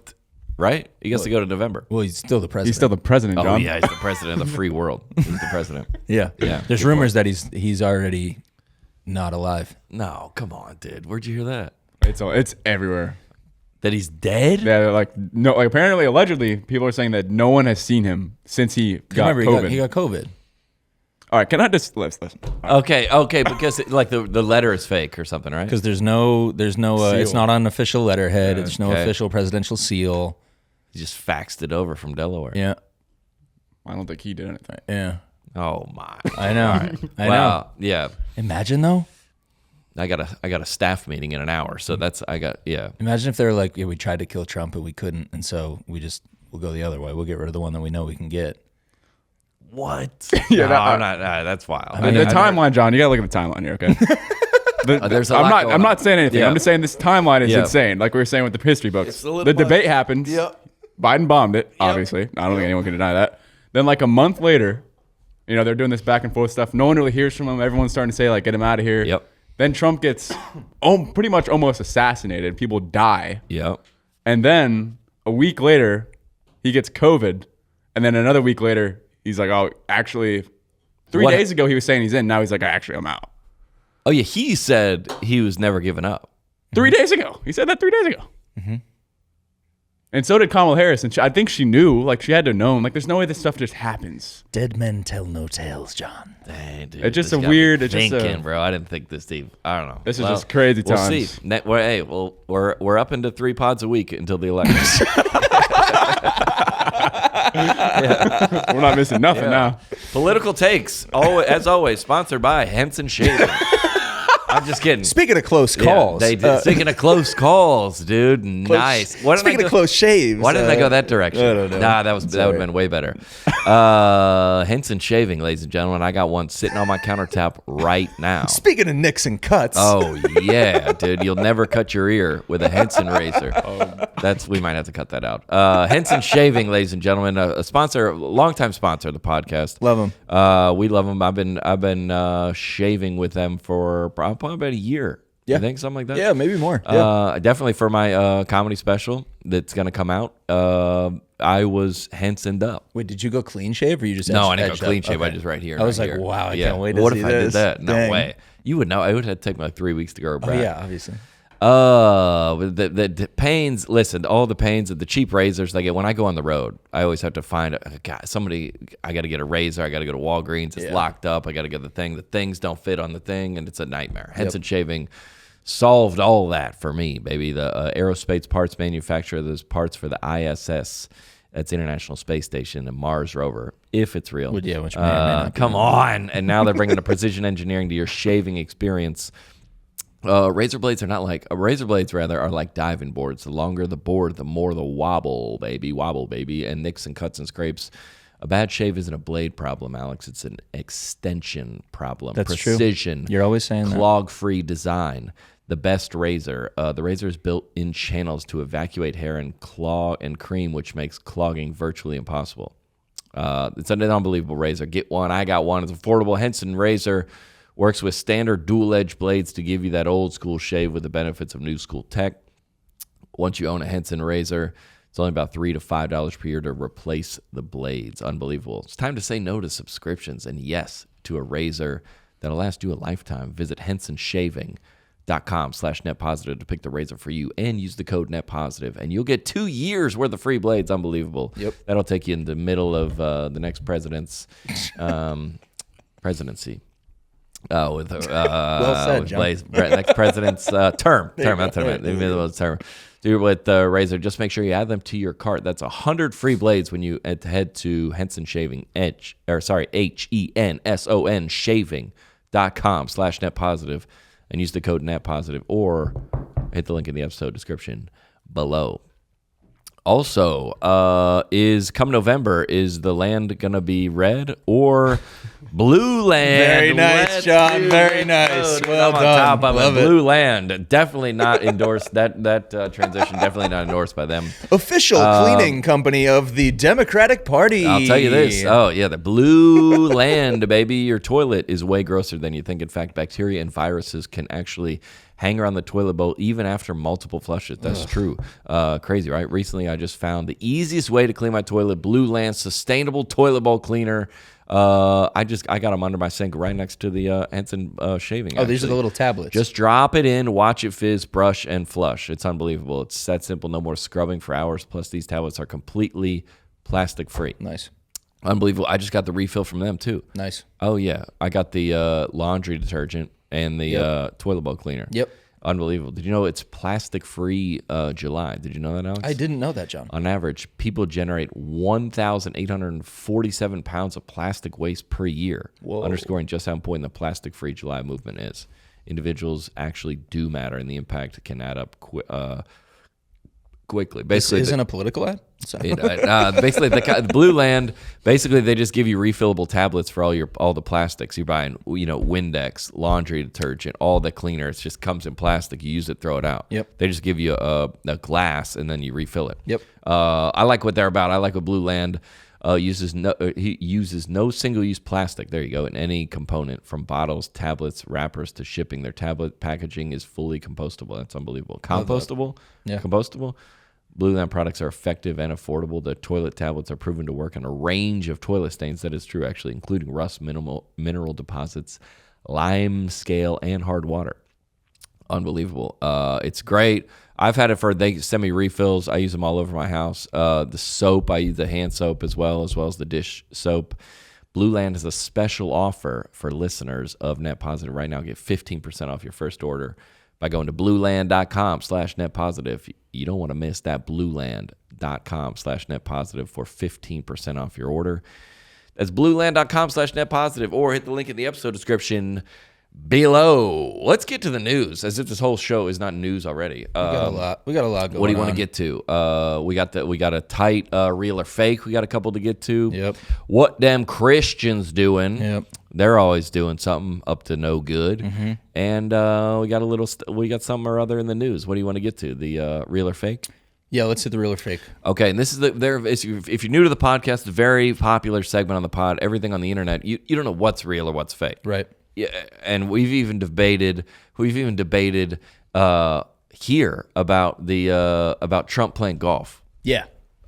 right? He has to go to November. Well, he's still the president. He's still the president, Oh, John. yeah, he's the president of the free world. He's the president. Yeah. Yeah. There's rumors that he's already not alive. No, come on, dude. Where'd you hear that? It's everywhere. That he's dead? Yeah, like no, like apparently, allegedly, people are saying that no one has seen him since he got Remember, COVID. he got COVID. All right, can I just listen? Okay, because like the letter is fake or something, right? Because there's no it's not on official letterhead. There's no Okay. official presidential seal. He just faxed it over from Delaware. Yeah. I don't think he did anything. Yeah. Oh my. I know. I know. Wow. Yeah. Imagine though. I got a staff meeting in an hour, so Imagine if they were like, yeah, we tried to kill Trump, but we couldn't, and so we'll go the other way. We'll get rid of the one that we know we can get. What? Yeah, no, I'm not. That's wild. I mean, the timeline, John. You gotta look at the timeline here, okay? There's a I'm lot not. going I'm on. not saying anything. Yeah. I'm just saying this timeline is Yeah. insane. Like we were saying with the history books, It's a little the much. debate happened. Yep. Biden bombed it. Obviously, I don't think anyone can deny that. Then, like a month later, they're doing this back and forth stuff. No one really hears from him. Everyone's starting to say like, get him out of here. Yep. Then Trump gets pretty much almost assassinated. People die. Yep. And then a week later, he gets COVID. And then another week later, he's like, oh, actually, 3 What? days ago, he was saying he's in. Now he's like, actually, I'm out. Oh yeah, he said he was never giving up. 3 days ago. He said that 3 days ago. Mm-hmm. And so did Kamala Harris, and I think she knew. Like, she had to have known. Like, there's no way this stuff just happens. Dead men tell no tales, John. Dang, dude, it's just a weird. It's thinking, bro. I didn't think this deep. I don't know. This is just crazy times. We'll see. We're up into 3 pods a week until the election. Yeah. We're not missing nothing now. Political takes, as always, sponsored by Henson Shaving. I'm just kidding. Speaking of close calls. Speaking of close calls, dude. Nice. Speaking of close shaves. Why didn't I go that direction? I don't know. Nah, that would have been way better. Henson Shaving, ladies and gentlemen. I got one sitting on my countertop right now. Speaking of nicks and cuts. Oh, yeah, dude. You'll never cut your ear with a Henson razor. We might have to cut that out. Henson Shaving, ladies and gentlemen. A sponsor, longtime sponsor of the podcast. Love them. We love them. I've been shaving with them for probably about a year. Yeah. I think something like that. Yeah, maybe more. Yeah. Definitely for my comedy special that's going to come out. I was Hensoned up. Wait, did you go clean shave or you just No, I didn't go edged clean up? shave. Okay. I just right here. I was right like, here. wow, I can't wait to what see if I did this. that? No Dang. way. You would know. It would have taken me like 3 weeks to grow back. Oh, yeah, obviously. The pains. Listen, all the pains of the cheap razors I get when I go on the road. I always have to find somebody. I got to get a razor. I got to go to Walgreens. It's locked up. I got to get the thing. The things don't fit on the thing, and it's a nightmare. Henson Shaving solved all that for me, baby. The aerospace parts manufacturer. Those parts for the ISS. That's International Space Station, and Mars rover, if it's real. Which may or may not be. Come on. And now they're bringing a precision engineering to your shaving experience. Razor blades are not like razor blades are like diving boards. The longer the board, the more the wobble, baby, and nicks and cuts and scrapes. A bad shave isn't a blade problem, Alex. It's an extension problem. That's precision. True. You're always saying that. Clog-free design. The best razor. The razor is built in channels to evacuate hair and claw and cream, which makes clogging virtually impossible. It's an unbelievable razor. Get one. I got one. It's affordable. Henson razor. Works with standard dual-edge blades to give you that old-school shave with the benefits of new-school tech. Once you own a Henson razor, it's only about $3 to $5 per year to replace the blades. Unbelievable. It's time to say no to subscriptions and yes to a razor that'll last you a lifetime. Visit hensonshaving.com/netpositive to pick the razor for you and use the code netpositive, and you'll get 2 years worth of free blades. Unbelievable. Yep. That'll take you in the middle of the next president's presidency. Well said, John. Next president's term. The middle of the term. Do with the razor. Just make sure you add them to your cart. That's 100 free blades when you head to Henson Shaving HENSON shaving.com/netpositive and use the code netpositive or hit the link in the episode description below. Also, is come November, is the land gonna be red or blue land? Very nice, John. Very nice. Well I'm done. on top of Love it. it. Blue land. Definitely not endorsed. That transition definitely not endorsed by them. Official cleaning company of the Democratic Party. I'll tell you this. Oh yeah, the blue land, baby. Your toilet is way grosser than you think. In fact, bacteria and viruses can actually hang around the toilet bowl even after multiple flushes. That's true. Crazy, right? Recently, I just found the easiest way to clean my toilet: Blue Land Sustainable Toilet Bowl Cleaner. I got them under my sink right next to the Henson shaving. Oh, these are actually. the little tablets. Just drop it in, watch it fizz, brush, and flush. It's unbelievable. It's that simple. No more scrubbing for hours. Plus, these tablets are completely plastic-free. Nice. Unbelievable. I just got the refill from them, too. Nice. Oh, yeah. I got the laundry detergent and the toilet bowl cleaner. Yep. Unbelievable. Did you know it's plastic-free July? Did you know that, Alex? I didn't know that, John. On average, people generate 1,847 pounds of plastic waste per year, underscoring just how important the plastic-free July movement is. Individuals actually do matter, and the impact can add up quickly. Basically, this isn't a political ad? basically, the Blue Land. Basically, they just give you refillable tablets for all the plastics. You're buying, Windex, laundry detergent, all the cleaner. It just comes in plastic. You use it, throw it out. Yep. They just give you a glass and then you refill it. Yep. I like what they're about. I like what Blue Land uses. He uses no single-use plastic. There you go. In any component, from bottles, tablets, wrappers to shipping, their tablet packaging is fully compostable. That's unbelievable. Compostable. Yeah. Compostable. Blue Land products are effective and affordable. The toilet tablets are proven to work on a range of toilet stains. That is true, actually, including rust, mineral deposits, lime scale, and hard water. Unbelievable. It's great. I've had it they send me refills. I use them all over my house. The soap, I use the hand soap as well as the dish soap. Blue Land has a special offer for listeners of Net Positive right now. Get 15% off your first order by going to blueland.com/netpositive. You don't want to miss that. blueland.com/netpositive for 15% off your order. That's blueland.com/netpositive, or hit the link in the episode description below. Let's get to the news, as if this whole show is not news already. We got a lot going on. What do you want to get to? We got a tight real or fake. We got a couple to get to. Yep. What them Christians doing? Yep. They're always doing something up to no good. Mm-hmm. And we got something or other in the news. What do you want to get to? The real or fake? Yeah, let's hit the real or fake. Okay, and this is if you're new to the podcast, a very popular segment on the pod. Everything on the internet, you don't know what's real or what's fake. Right. Yeah, and we've even debated here about Trump playing golf. Yeah.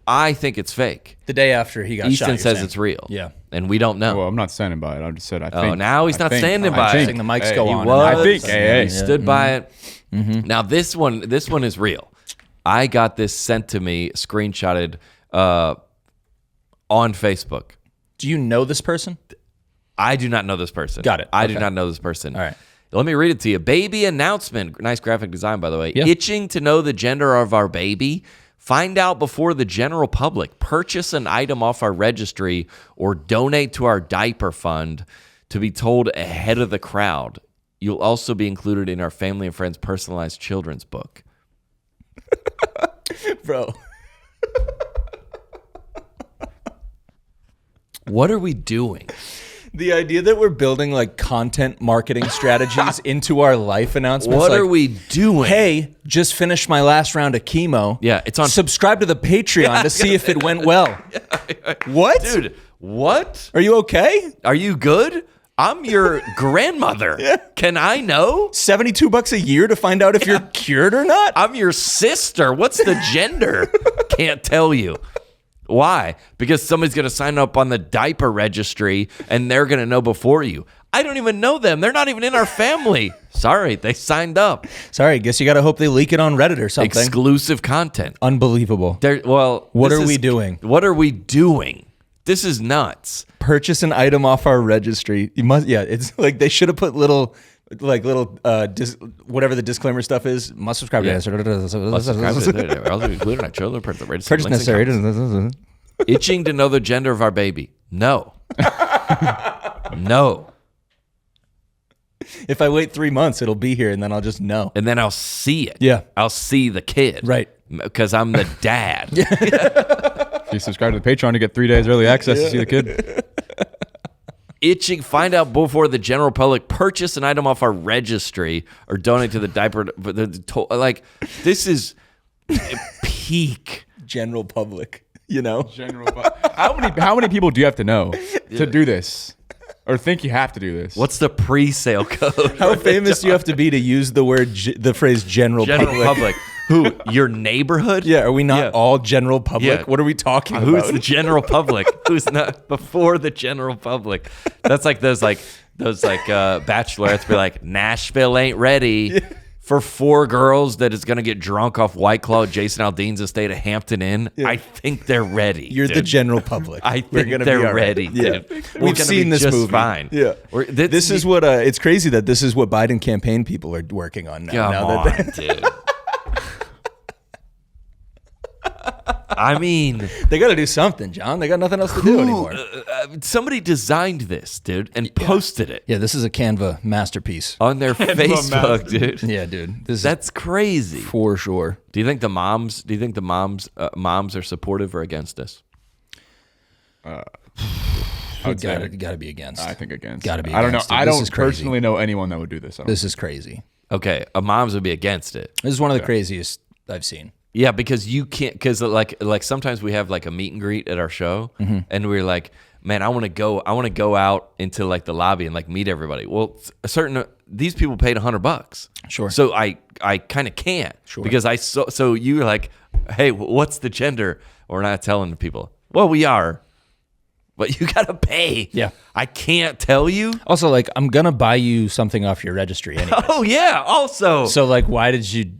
I think it's fake. The day after he got shot. Easton says it's real. Yeah. And we don't know. Well, I'm not standing by it. I just said I think. Oh, now he's not standing by it. The mics go on. Was. I think. He stood by it. Mm-hmm. Now this one is real. I got this sent to me, screenshotted on Facebook. Do you know this person? I do not know this person. Got it. I do not know this person. All right. Let me read it to you. Baby announcement. Nice graphic design, by the way. Yeah. Itching to know the gender of our baby? Find out before the general public. Purchase an item off our registry or donate to our diaper fund to be told ahead of the crowd. You'll also be included in our family and friends personalized children's book. Bro. What are we doing? The idea that we're building like content marketing strategies into our life announcements. What like, are we doing? Hey, just finished my last round of chemo. Yeah, it's on. Subscribe to the Patreon to see if it went well. What? Dude, what? Are you okay? Are you good? I'm your grandmother. Yeah. Can I know? $72 a year to find out if you're cured or not? I'm your sister. What's the gender? Can't tell you. Why? Because somebody's going to sign up on the diaper registry and they're going to know before you. I don't even know them. They're not even in our family. Sorry, they signed up. Sorry, guess you got to hope they leak it on Reddit or something. Exclusive content. Unbelievable. What are we doing? What are we doing? This is nuts. Purchase an item off our registry. You must. Yeah, it's like they should have put whatever the disclaimer stuff is. Must subscribe to this. Purchase necessary. Itching to know the gender of our baby. No. No. If I wait 3 months, it'll be here, and then I'll just know. And then I'll see it. Yeah. I'll see the kid. Right. Because I'm the dad. If you subscribe to the Patreon to get 3 days early access to see the kid. Itching, find out before the general public. Purchase an item off our registry or donate to the diaper. This is peak. General public, you know? How many people do you have to know to do this? Or think you have to do this? What's the pre-sale code? How famous do you have to be to use the phrase general public? Who? Your neighborhood? Yeah, are we not all general public? Yeah. What are we talking about? Who's the general public? Who's not before the general public? That's like those bachelorettes be like, Nashville ain't ready for 4 girls that is going to get drunk off White Claw at Jason Aldean's estate at Hampton Inn. Yeah. I think they're ready. You're dude. The general public. I think they're ready. Yeah. Dude. We've seen this movie. Fine. Yeah. This is what it's crazy that this is what Biden campaign people are working on now. Dude. I mean, they got to do something, John. They got nothing else to do anymore. Somebody designed this, dude, and posted it. Yeah, this is a Canva masterpiece on their Facebook, dude. Yeah, dude. That's crazy for sure. Do you think the moms are supportive or against this? Got to be against. I think against. Got to be. I don't know. I don't personally personally know anyone that would do this. This is crazy. Okay, moms would be against it. This is one of the craziest I've seen. Yeah, because you can't, because like sometimes we have like a meet and greet at our show, and we're like, man, I want to go out into like the lobby and like meet everybody. Well, these people paid $100. Sure. So I kind of can't. Sure. Because so you're like, hey, what's the gender? We're not telling the people. Well, we are. but you gotta pay. Yeah. I can't tell you. Also, like, I'm gonna buy you something off your registry anyway. Oh yeah. Also, So, like, why did you?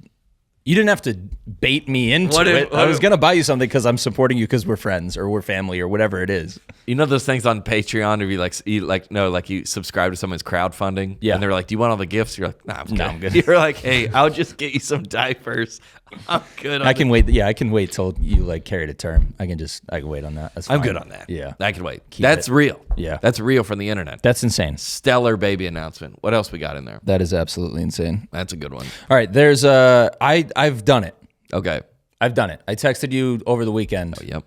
You didn't have to bait me into it. I was gonna buy you something because I'm supporting you because we're friends or we're family or whatever it is. you know those things on Patreon where you subscribe to someone's crowdfunding, Yeah. and they're like, "Do you want all the gifts?" You're like, "Nah, I'm good." I'm good. You're like, "Hey, I'll just get you some diapers. I'm good." I can wait. Yeah, I can wait till you like carry to term. I can wait on that. That's I'm fine. good on that. Yeah, I can wait. That's real. Yeah. That's real from the internet. that's insane. Stellar baby announcement. What else we got in there? That is absolutely insane. That's a good one. All right, there's I've done it. Okay. I've done it. I texted you over the weekend. Yep.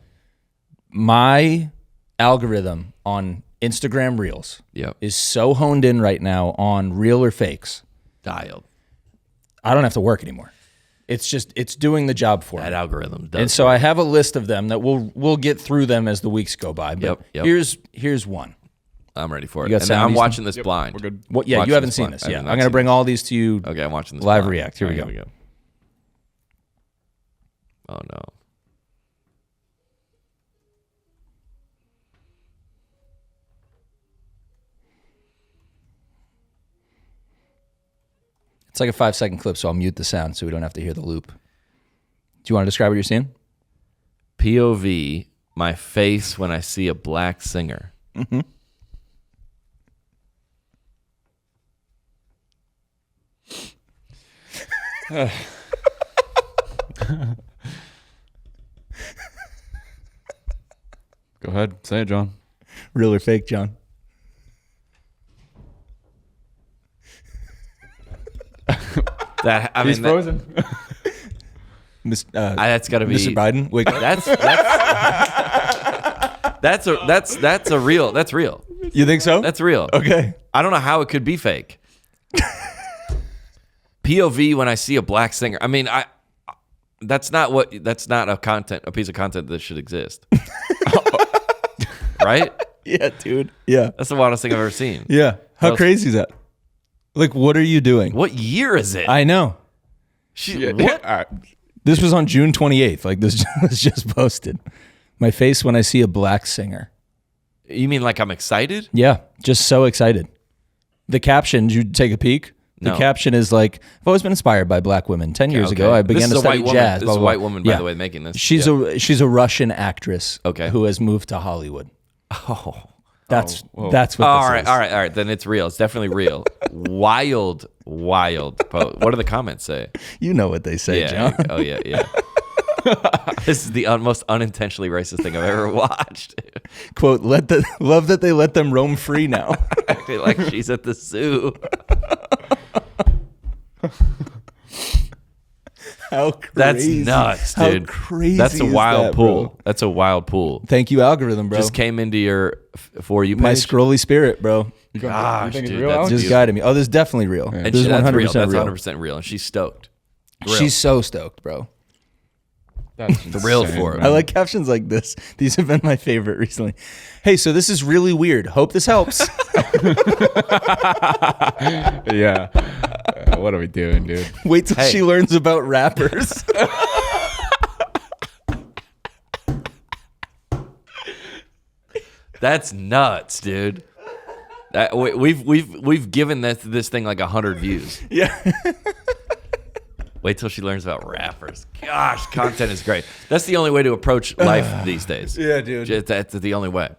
My algorithm on Instagram Reels Yep. is so honed in right now on real or fakes. Dialed. I don't have to work anymore. It's doing the job for That me. algorithm does. And so I have a list of them that we'll get through them as the weeks go by. But Yep. here's one. I'm ready for it. got And sound I'm these watching this blind. We're good. What? Yeah, Watching you haven't this seen blind. this. I Yeah, have I'm not going to seen bring this. all these to you. Okay, I'm watching this Live blind. react. Here we All go. Oh no. It's like a 5-second clip, so I'll mute the sound so we don't have to hear the loop. Do you want to describe what you're seeing? POV, my face when I see a black singer. Mm-hmm. Go ahead. Say it, John. Real or fake, John? He's frozen. That's got to be Mr. Biden, wake up. That's a real. That's real. You think so? That's real. Okay. I don't know how it could be fake. POV when I see a black singer. I mean, that's not a piece of content that should exist. Right? Yeah, dude. Yeah. That's the wildest thing I've ever seen. Yeah. How Well, crazy is that? Like, what are you doing? What year is it? I know. What? All right. This was on June 28th. Like, this was just posted. My face when I see a black singer. You mean like I'm excited? Yeah. Just so excited. The caption, did you take a peek? The No. caption is like, I've always been inspired by black women. 10 years ago, I began This to is a study white woman. jazz. This blah, is a blah, white blah. woman, by Yeah. the way, making this. She's a Russian actress Okay. who has moved to Hollywood. Oh. That's whoa. what All this right, is. all right. Then it's real. It's definitely real. Wild post. What do the comments say? You know what they say, Yeah. John. Oh yeah. This is the most unintentionally racist thing I've ever watched. Quote, love that they let them roam free now. I feel like she's at the zoo. How crazy. That's nuts, dude. How crazy That's a is wild that, pool. bro? That's a wild pool. Thank you, algorithm, bro. Just came into your For You page. My scrolly spirit, bro. Gosh, You think it's dude, real, that's Alex? Just beautiful. guided me. Oh, this is definitely real. Yeah. And This is that's 100% real. That's real. 100% real. And she's stoked. Real. She's so stoked, bro. That's Thrilled insane, for it. man. I like captions like this. These have been my favorite recently. Hey, so this is really weird. Hope this helps. Yeah. What are we doing, dude? Wait till Hey. she learns about rappers. That's nuts, dude. We've given this thing like 100 views. Yeah. Wait till she learns about rappers. Gosh, content is great. That's the only way to approach life these days. Yeah, dude. That's the only way.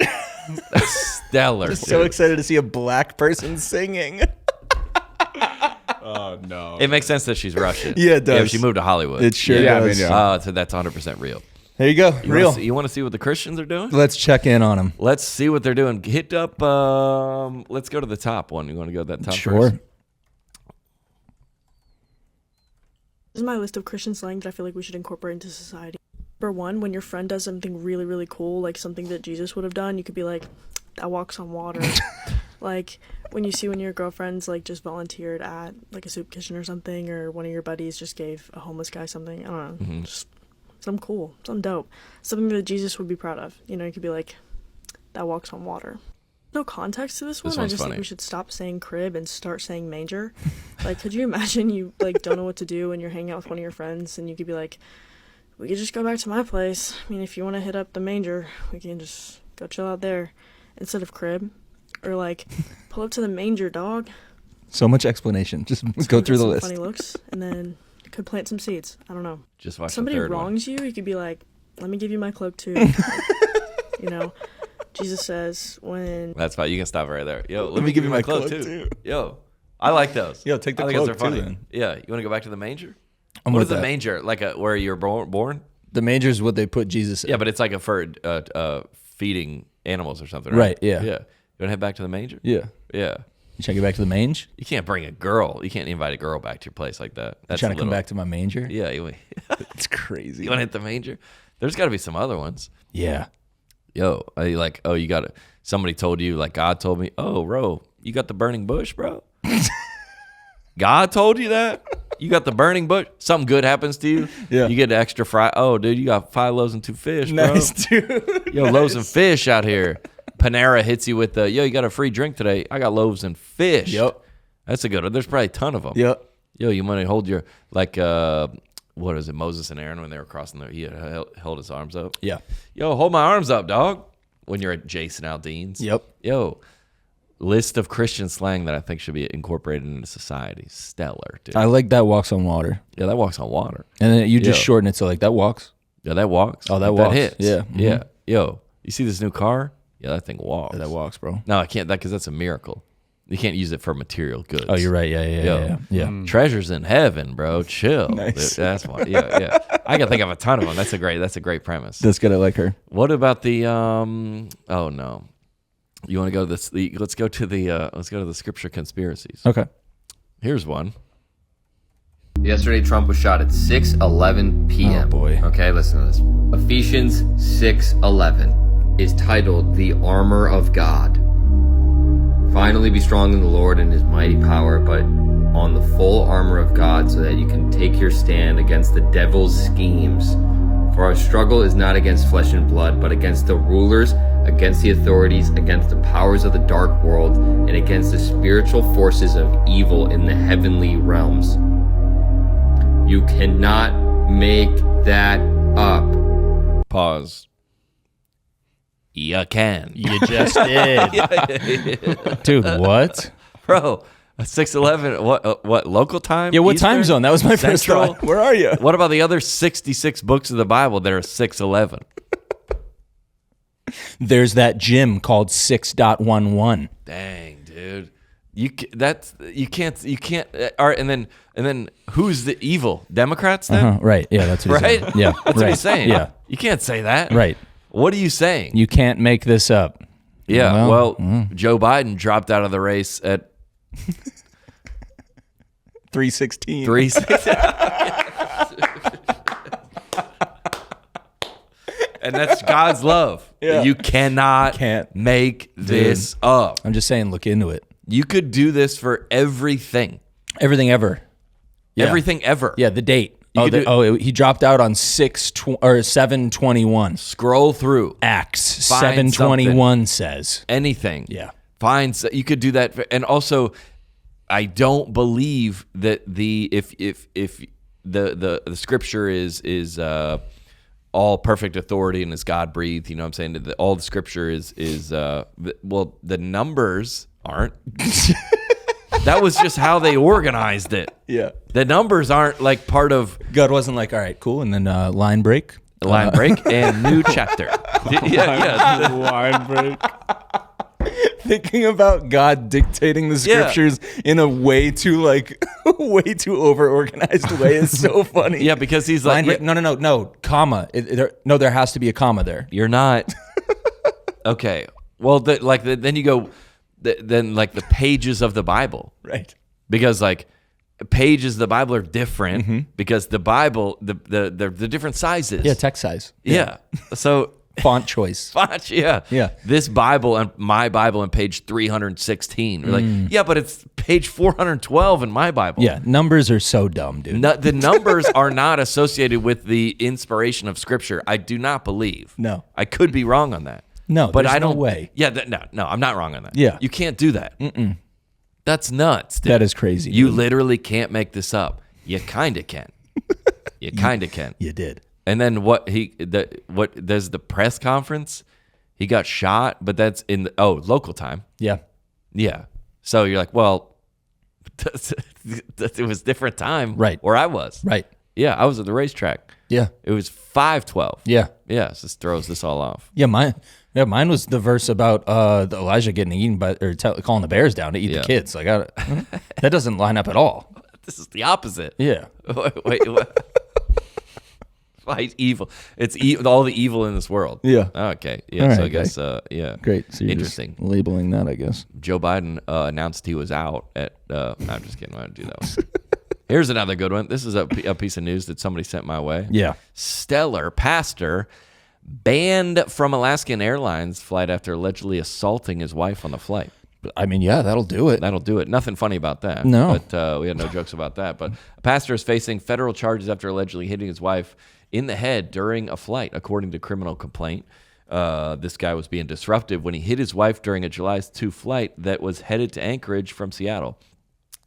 That's stellar. Just so dude. excited to see a black person singing. Oh, no. It makes sense that she's Russian. Yeah, it does. Yeah, she moved to Hollywood. It sure Yeah, I does. mean, yeah. So that's 100% real. There you go. Real. You want to see what the Christians are doing? Let's check in on them. Let's see what they're doing. Hit up. Let's go to the top one. You want to go to that top Sure. first? This is my list of Christian slang that I feel like we should incorporate into society. Number one, when your friend does something really, really cool, like something that Jesus would have done, you could be like, that walks on water. Like, when you see when your girlfriend's, like, just volunteered at, like, a soup kitchen or something, or one of your buddies just gave a homeless guy something. I don't know. Just something cool. Something dope. Something that Jesus would be proud of. You know, you could be like, that walks on water. No context to this one. I one's just funny. think we should stop saying crib and start saying manger. Like, could you imagine you, like, don't know what to do and you're hanging out with one of your friends and you could be like, we could just go back to my place. I mean, if you want to hit up the manger, we can just Go chill out there instead of crib. Or like, pull up to the manger, dog. So much explanation. Just go through the Some list. funny looks, and then could plant some seeds. I don't know. Just watch Somebody the third wrongs you, you could be like, let me give you my cloak too. You know, Jesus says when... That's fine. You can stop right there. Yo, let me give you my cloak too. Yo, I like those. Yo, take the I think those cloak are funny. too, then. Yeah, you want to go back to the manger? I'm What with is the that. manger? Like where you're born? The manger is what they put Jesus in. Yeah, but it's like a for feeding animals or something, Right, right? yeah. Yeah. You want to head back to the manger? Yeah. Yeah. You trying to get back to the mange? You can't bring a girl. You can't invite a girl back to your place like that. That's Trying to come back to my manger? Yeah. You It's crazy. want to hit the manger? There's got to be some other ones. Yeah. Yo, you got to, somebody told you, like God told me, oh, bro, you got the burning bush, bro? God told you that? You got the burning bush? Something good happens to you? Yeah. You get an extra fry. Oh, dude, you got 5 loaves and 2 fish, bro. Nice, dude. Yo, loaves and fish out here. Panera hits you with the, yo, you got a free drink today. I got loaves and fish. Yep. That's a good one. There's probably a ton of them. Yep. Yo, you want to hold your, like, what is it, Moses and Aaron when they were crossing he held his arms up. Yeah. Yo, hold my arms up, dog. When you're at Jason Aldean's. Yep. Yo, list of Christian slang that I think should be incorporated into society. Stellar, dude. I like that walks on water. Yeah, that walks on water. And then you just Yeah. shorten it to like that walks. Yeah, that walks. Oh, that Like, walks. That hits. Yeah. Mhm. Yeah. Yo, you see this new car? Yeah, that thing walks. That walks, bro. No, I can't. Because that's a miracle. You can't use it for material goods. Oh, you're right. Yeah. Yo. Yeah. Treasures in heaven, bro. Chill. Nice. That's one. Yeah. I can think of a ton of them. That's a great premise. That's good. I like her. What about the oh no. You want to go to this? Let's go to the scripture conspiracies. Okay. Here's one. Yesterday, Trump was shot at 6:11 p.m. Oh, boy. Okay, listen to this. Ephesians 6:11 is titled "The Armor of God." Finally, be strong in the Lord and His mighty power, but on the full armor of God, so that you can take your stand against the devil's schemes. For our struggle is not against flesh and blood, but against the rulers, against the authorities, against the powers of the dark world, and against the spiritual forces of evil in the heavenly realms. You cannot make that up. Pause. You can. You just did. Dude, what? Bro, 6:11. What local time? Yeah, what Eastern? time zone? That was my first Central? thought. Where are you? What about the other 66 books of the Bible that are 6:11? There's that gym called 6.11. Dang, dude. You can't. All right, and then who's the evil? Democrats then? Uh-huh. Right. Yeah, that's what he's Right? saying. Yeah. That's what he's saying. Yeah. You can't say that. Right. What are you saying? You can't make this up. Yeah. Well, Well, Joe Biden dropped out of the race at 316. 3. And that's God's love. Yeah. You cannot Can't. make this up. I'm just saying, look into it. You could do this for everything. Everything ever. Yeah. Everything ever. Yeah, the date. You could do- He dropped out on 7/21. Scroll through Acts Find 7:21 says. anything. Yeah. You could do that. And also, I don't believe that if the scripture is all perfect authority and is God breathed. You know what I'm saying? That all the scripture is the numbers aren't. That was just how they organized it. Yeah. The numbers aren't like part of God wasn't like, all right, cool, and then line break. the line break and new chapter. Yeah. Line break. Thinking about God dictating the scriptures in a way too way too over organized way is so funny. Yeah, because he's Line like, break, no, comma. There has to be a comma there. you're not. Okay. Well, then you go, then like the pages of the Bible. Right. Because like pages of the Bible are different because the Bible, the different sizes. Yeah, text size. Yeah. So Font choice. font, yeah. Yeah. This Bible and my Bible on page 316. We're like, yeah, but it's page 412 in my Bible. Yeah, numbers are so dumb, dude. The numbers are not associated with the inspiration of Scripture. I do not believe. No. I could be wrong on that. No, but there's I don't. no way. Yeah, no, I'm not wrong on that. Yeah. You can't do that. That's nuts, dude. That is crazy. You dude. literally can't make this up. You kind of can. You kind of can. You did. And then there's the press conference. He got shot, but that's in local time. Yeah. Yeah. So you're like, well, it was different time Right. where I was. Right. Yeah, I was at the racetrack. Yeah. It was 5:12. Yeah. Yeah, so this throws this all off. Yeah, mine was the verse about the Elijah getting eaten by, or calling the bears down to eat Yeah. the kids. Like, that doesn't line up at all. This is the opposite. Yeah. Wait, what? Fight evil. It's all the evil in this world. Yeah. Okay. Yeah. All so I right, guess. Yeah. Great. So you're Interesting. just labeling that, I guess. Joe Biden announced he was out at. No, I'm just kidding. I don't do that one. Here's another good one. This is a piece of news that somebody sent my way. Yeah. Stellar pastor banned from Alaskan Airlines flight after allegedly assaulting his wife on the flight. I mean, yeah, that'll do it. That'll do it. Nothing funny about that. No. But we had no jokes about that. But a pastor is facing federal charges after allegedly hitting his wife in the head during a flight, according to criminal complaint. This guy was being disruptive when he hit his wife during a July 2 flight that was headed to Anchorage from Seattle.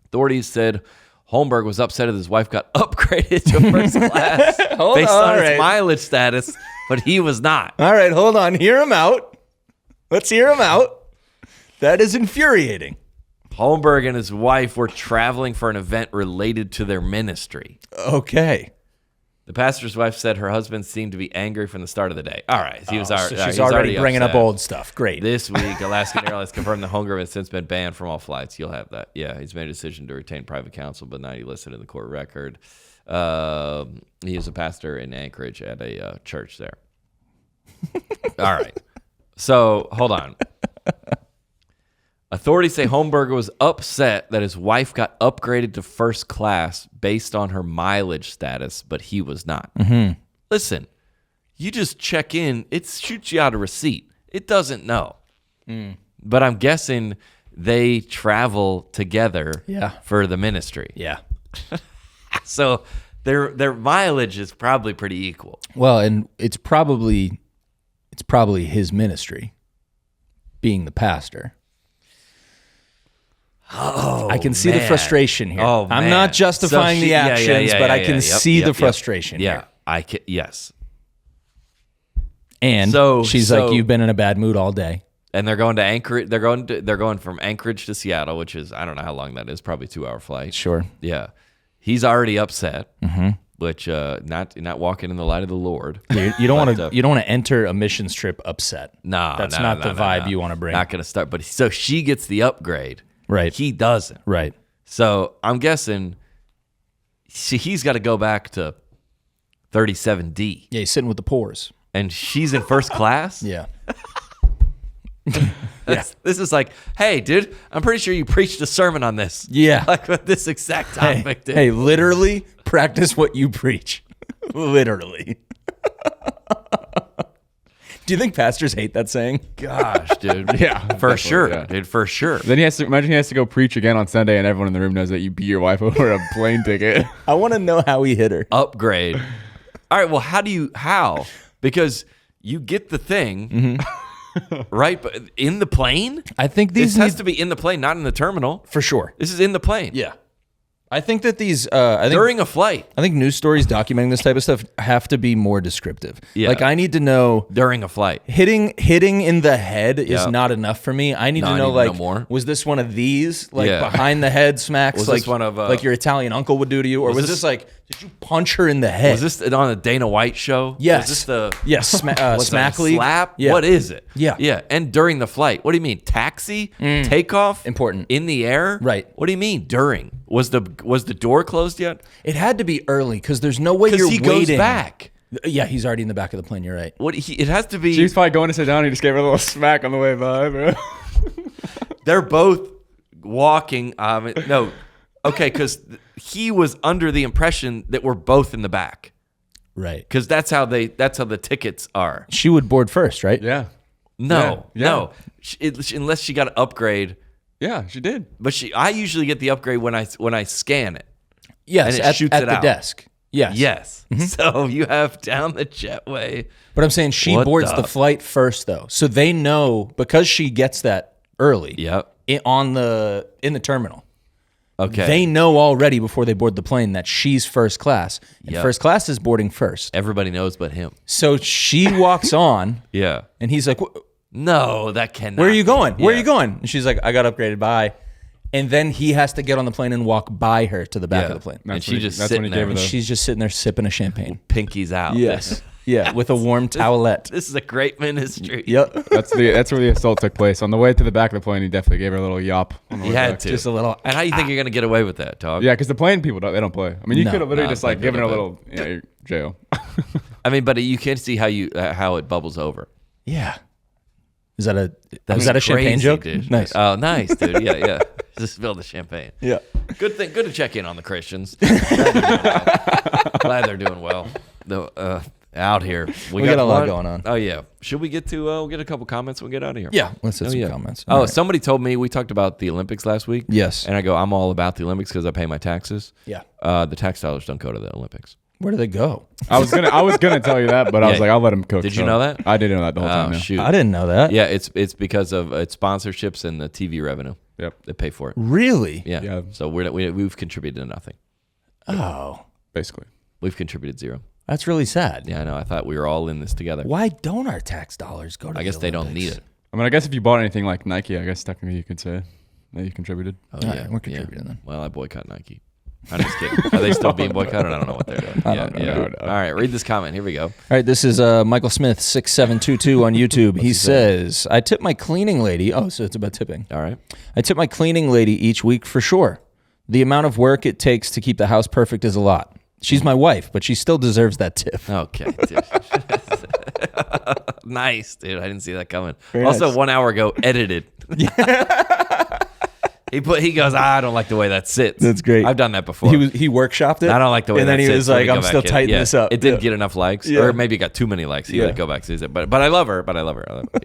Authorities said Holmberg was upset that his wife got upgraded to first class based on his mileage status, but he was not. All right, hold on. Hear him out. Let's hear him out. That is infuriating. Holmberg and his wife were traveling for an event related to their ministry. Okay. The pastor's wife said her husband seemed to be angry from the start of the day. All right. He was So already, she's he's already bringing upset. up old stuff. Great. This week, Alaskan Airlines confirmed that Holmberg has since been banned from all flights. You'll have that. Yeah, he's made a decision to retain private counsel, but not listed in the court record. He is a pastor in Anchorage at a church there. All right. So, hold on. Authorities say Holmberg was upset that his wife got upgraded to first class based on her mileage status, but he was not. Mm-hmm. Listen, you just check in. It shoots you out a receipt. It doesn't know. But I'm guessing they travel together for the ministry. Yeah. So their mileage is probably pretty equal. Well, and it's probably his ministry, being the pastor. Oh, I can see the frustration here. Oh, I'm man. not justifying So she- the actions, but I can Yep, see the yep. frustration Yeah, here. I can. Yes, And she's like, "You've been in a bad mood all day." and they're going to Anchorage. They're going from Anchorage to Seattle, which is, I don't know how long that is. Probably 2-hour flight. Sure. Yeah, he's already upset. Which not walking in the light of the Lord. You don't want to enter a missions trip upset. Nah, that's not the vibe you want to bring. Not going to start. But so she gets the upgrade. Right. He doesn't. Right. So I'm guessing he's got to go back to 37D. Yeah, he's sitting with the pores. And she's in first class? Yeah. This is like, hey, dude, I'm pretty sure you preached a sermon on this. Yeah. Like with this exact topic, dude. Hey, literally practice what you preach. Literally. Do you think pastors hate that saying? Gosh, dude. Yeah, For definitely, sure, yeah. dude, for sure. Then he has to go preach again on Sunday, and everyone in the room knows that you beat your wife over a plane ticket. I want to know how he hit her. Upgrade. All right, well, how? Because you get the thing, right? But in the plane? I think This has to be in the plane, not in the terminal. for sure. This is in the plane. Yeah. I think that During a flight. I think news stories documenting this type of stuff have to be more descriptive. Yeah. Like I need to know During a flight. hitting in the head is Yeah. not enough for me. I need to Not know even like no more? was this one of these like Yeah. behind the head smacks Was like this one of, like your Italian uncle would do to you, or was this like did you punch her in the head? Was this on a Dana White show? Yes. Was this the was smack Smack League? slap? Yeah. What is it? Yeah. Yeah. And during the flight. What do you mean? Taxi? Takeoff? Important. In the air? Right. What do you mean during? Was the door closed yet? It had to be early because there's no way you're Because he waiting. goes back. Yeah, he's already in the back of the plane. You're right. It has to be. She was probably going to sit down. He just gave her a little smack on the way by, bro. They're both walking. No. Okay, because he was under the impression that we're both in the back. Right. Because that's how the tickets are. She would board first, right? Yeah. No. Yeah. No. Unless she got an upgrade. Yeah, she did. But I usually get the upgrade when I scan it. Yes, And it shoots at it the out. desk. Yes. Yes. So you have down the jetway. But I'm saying she What boards the- the flight first though. So they know because she gets that early. Yep. In the terminal. Okay. They know already before they board the plane that she's first class. And Yep. first class is boarding first. Everybody knows but him. So she walks on Yeah. and he's like, No, that cannot. Where are you going? Where are Yeah. you going? And she's like, I got upgraded by. And then he has to get on the plane and walk by her to the back of the plane. And That's she when he- just that's when sitting he there. gave her And the- she's just sitting there sipping a champagne. Pinkies out. Yes. Yeah, with a warm towelette. This is a great ministry. Yep. That's where the assault took place. On the way to the back of the plane, he definitely gave her a little yop. On the You way had back. to. Just a little. And how you think you're going to get away with that, dog? Yeah, because the plane people don't play. I mean, you No. could have literally No, just like plane given her a people little jail. I mean, but you can see how it bubbles over. Yeah. Is that a That's champagne crazy, joke? dude. Nice. Oh, nice, dude. Yeah. Just spill the champagne. Yeah. Good to check in on the Christians. Glad they're doing well. Out here, We got a lot going on. Oh yeah. Should we get to we'll get a couple comments and we'll get out of here? Yeah. Let's hit Oh, some yeah. comments. Oh, All right. somebody told me we talked about the Olympics last week. Yes. And I go, I'm all about the Olympics because I pay my taxes. Yeah. The tax dollars don't go to the Olympics. Where do they go? I was gonna tell you that, but I was Yeah. like, I'll let him cook. Did you know that? I didn't know that the whole time. Oh Yeah. shoot. I didn't know that. Yeah, it's because of its sponsorships and the TV revenue. Yep. They pay for it. Really? Yeah. Yeah. So we've contributed nothing. Oh, Basically. We've contributed zero. that's really sad. Yeah, I know. I thought we were all in this together. Why don't our tax dollars go to I the guess they don't Olympics? need it. I mean, I guess if you bought anything like Nike, I guess technically you could say that you contributed. Oh, All right, we're contributing then. Well, I boycott Nike. I'm just kidding. Are they still being boycotted? I don't know what they're doing. don't know. All right, read this comment. Here we go. All right, this is Michael Smith 6722 on YouTube. He says, "I tip my cleaning lady." Oh, so it's about tipping. All right. I tip my cleaning lady each week for sure. The amount of work it takes to keep the house perfect is a lot. She's my wife, but she still deserves that tip. Okay, dude. Nice, dude. I didn't see that coming. Very Also, nice. 1 hour ago, edited. He goes, I don't like the way that sits. That's great. I've done that before. He workshopped it. I don't like the way and that then he sits. was Let like, me go "I'm back still in." tightening Yeah. this up." It didn't Yeah. get enough likes, Yeah. or maybe it got too many likes. He Yeah. let it go back. So he said, but I love her.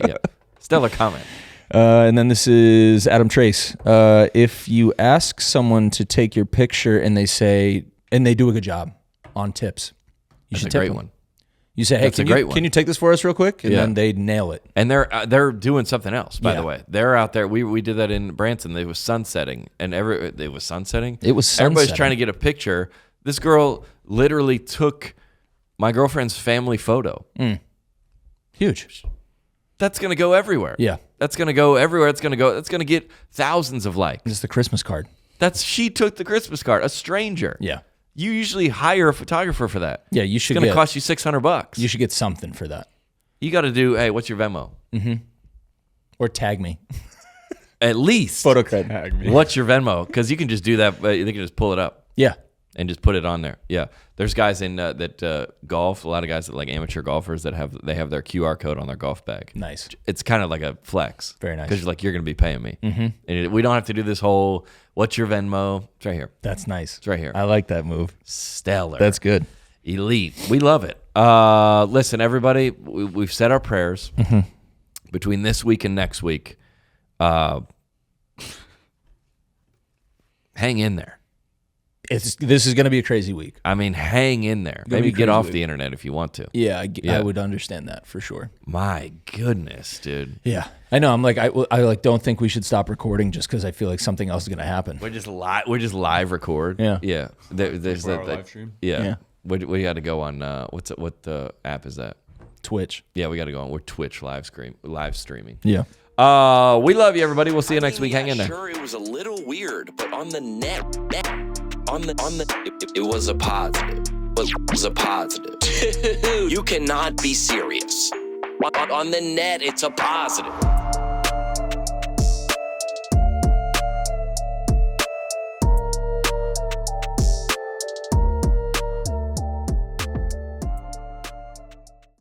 Yeah. Stellar comment. And then this is Adam Trace. If you ask someone to take your picture and they do a good job on tips, you That's should a tip great them. one. You say, "Hey, That's a can great you one. can you take this for us real quick?" And Yeah. then they nail it. And they're doing something else, by Yeah. the way. They're out there. We did that in Branson. It was sunsetting, and it was sunsetting. It was Everybody's sunsetting. trying to get a picture. This girl literally took my girlfriend's family photo. Huge. That's gonna go everywhere. Yeah. That's gonna go everywhere. That's gonna get thousands of likes. It's the Christmas card. She took the Christmas card. A stranger. Yeah. You usually hire a photographer for that. Yeah, you should It's gonna get cost you $600. you should get something for that. You got to do. Hey, what's your Venmo? Or tag me. At least. Photo cred. Tag me. What's your Venmo? Because you can just do that. They can just pull it up Yeah. and just put it on there. Yeah, there's guys in that golf. A lot of guys that like amateur golfers that have their QR code on their golf bag. Nice. It's kind of like a flex. Very nice. Because you're going to be paying me, and we don't have to do this whole "What's your Venmo?" It's right here. That's nice. It's right here. I like that move. Stellar. That's good. Elite. We love it. Listen, everybody, we've said our prayers between this week and next week. Hang in there. This is going to be a crazy week. I mean, hang in there. Gonna Maybe be get crazy off week. the internet if you want to. Yeah, Yeah. I would understand that for sure. My goodness, dude. Yeah, I know. I'm like, I like don't think we should stop recording just because I feel like something else is going to happen. We're just live record. Yeah. Yeah. There's 24-hour that live stream? Yeah. Yeah. We got to go on. What the app is that? Twitch. Yeah, we got to go on. We're Twitch live streaming. Yeah. We love you, everybody. We'll see you next week. Hang in there. Sure, it was a little weird, but on the net, it was a positive. It was a positive. You cannot be serious. On the net, it's a positive.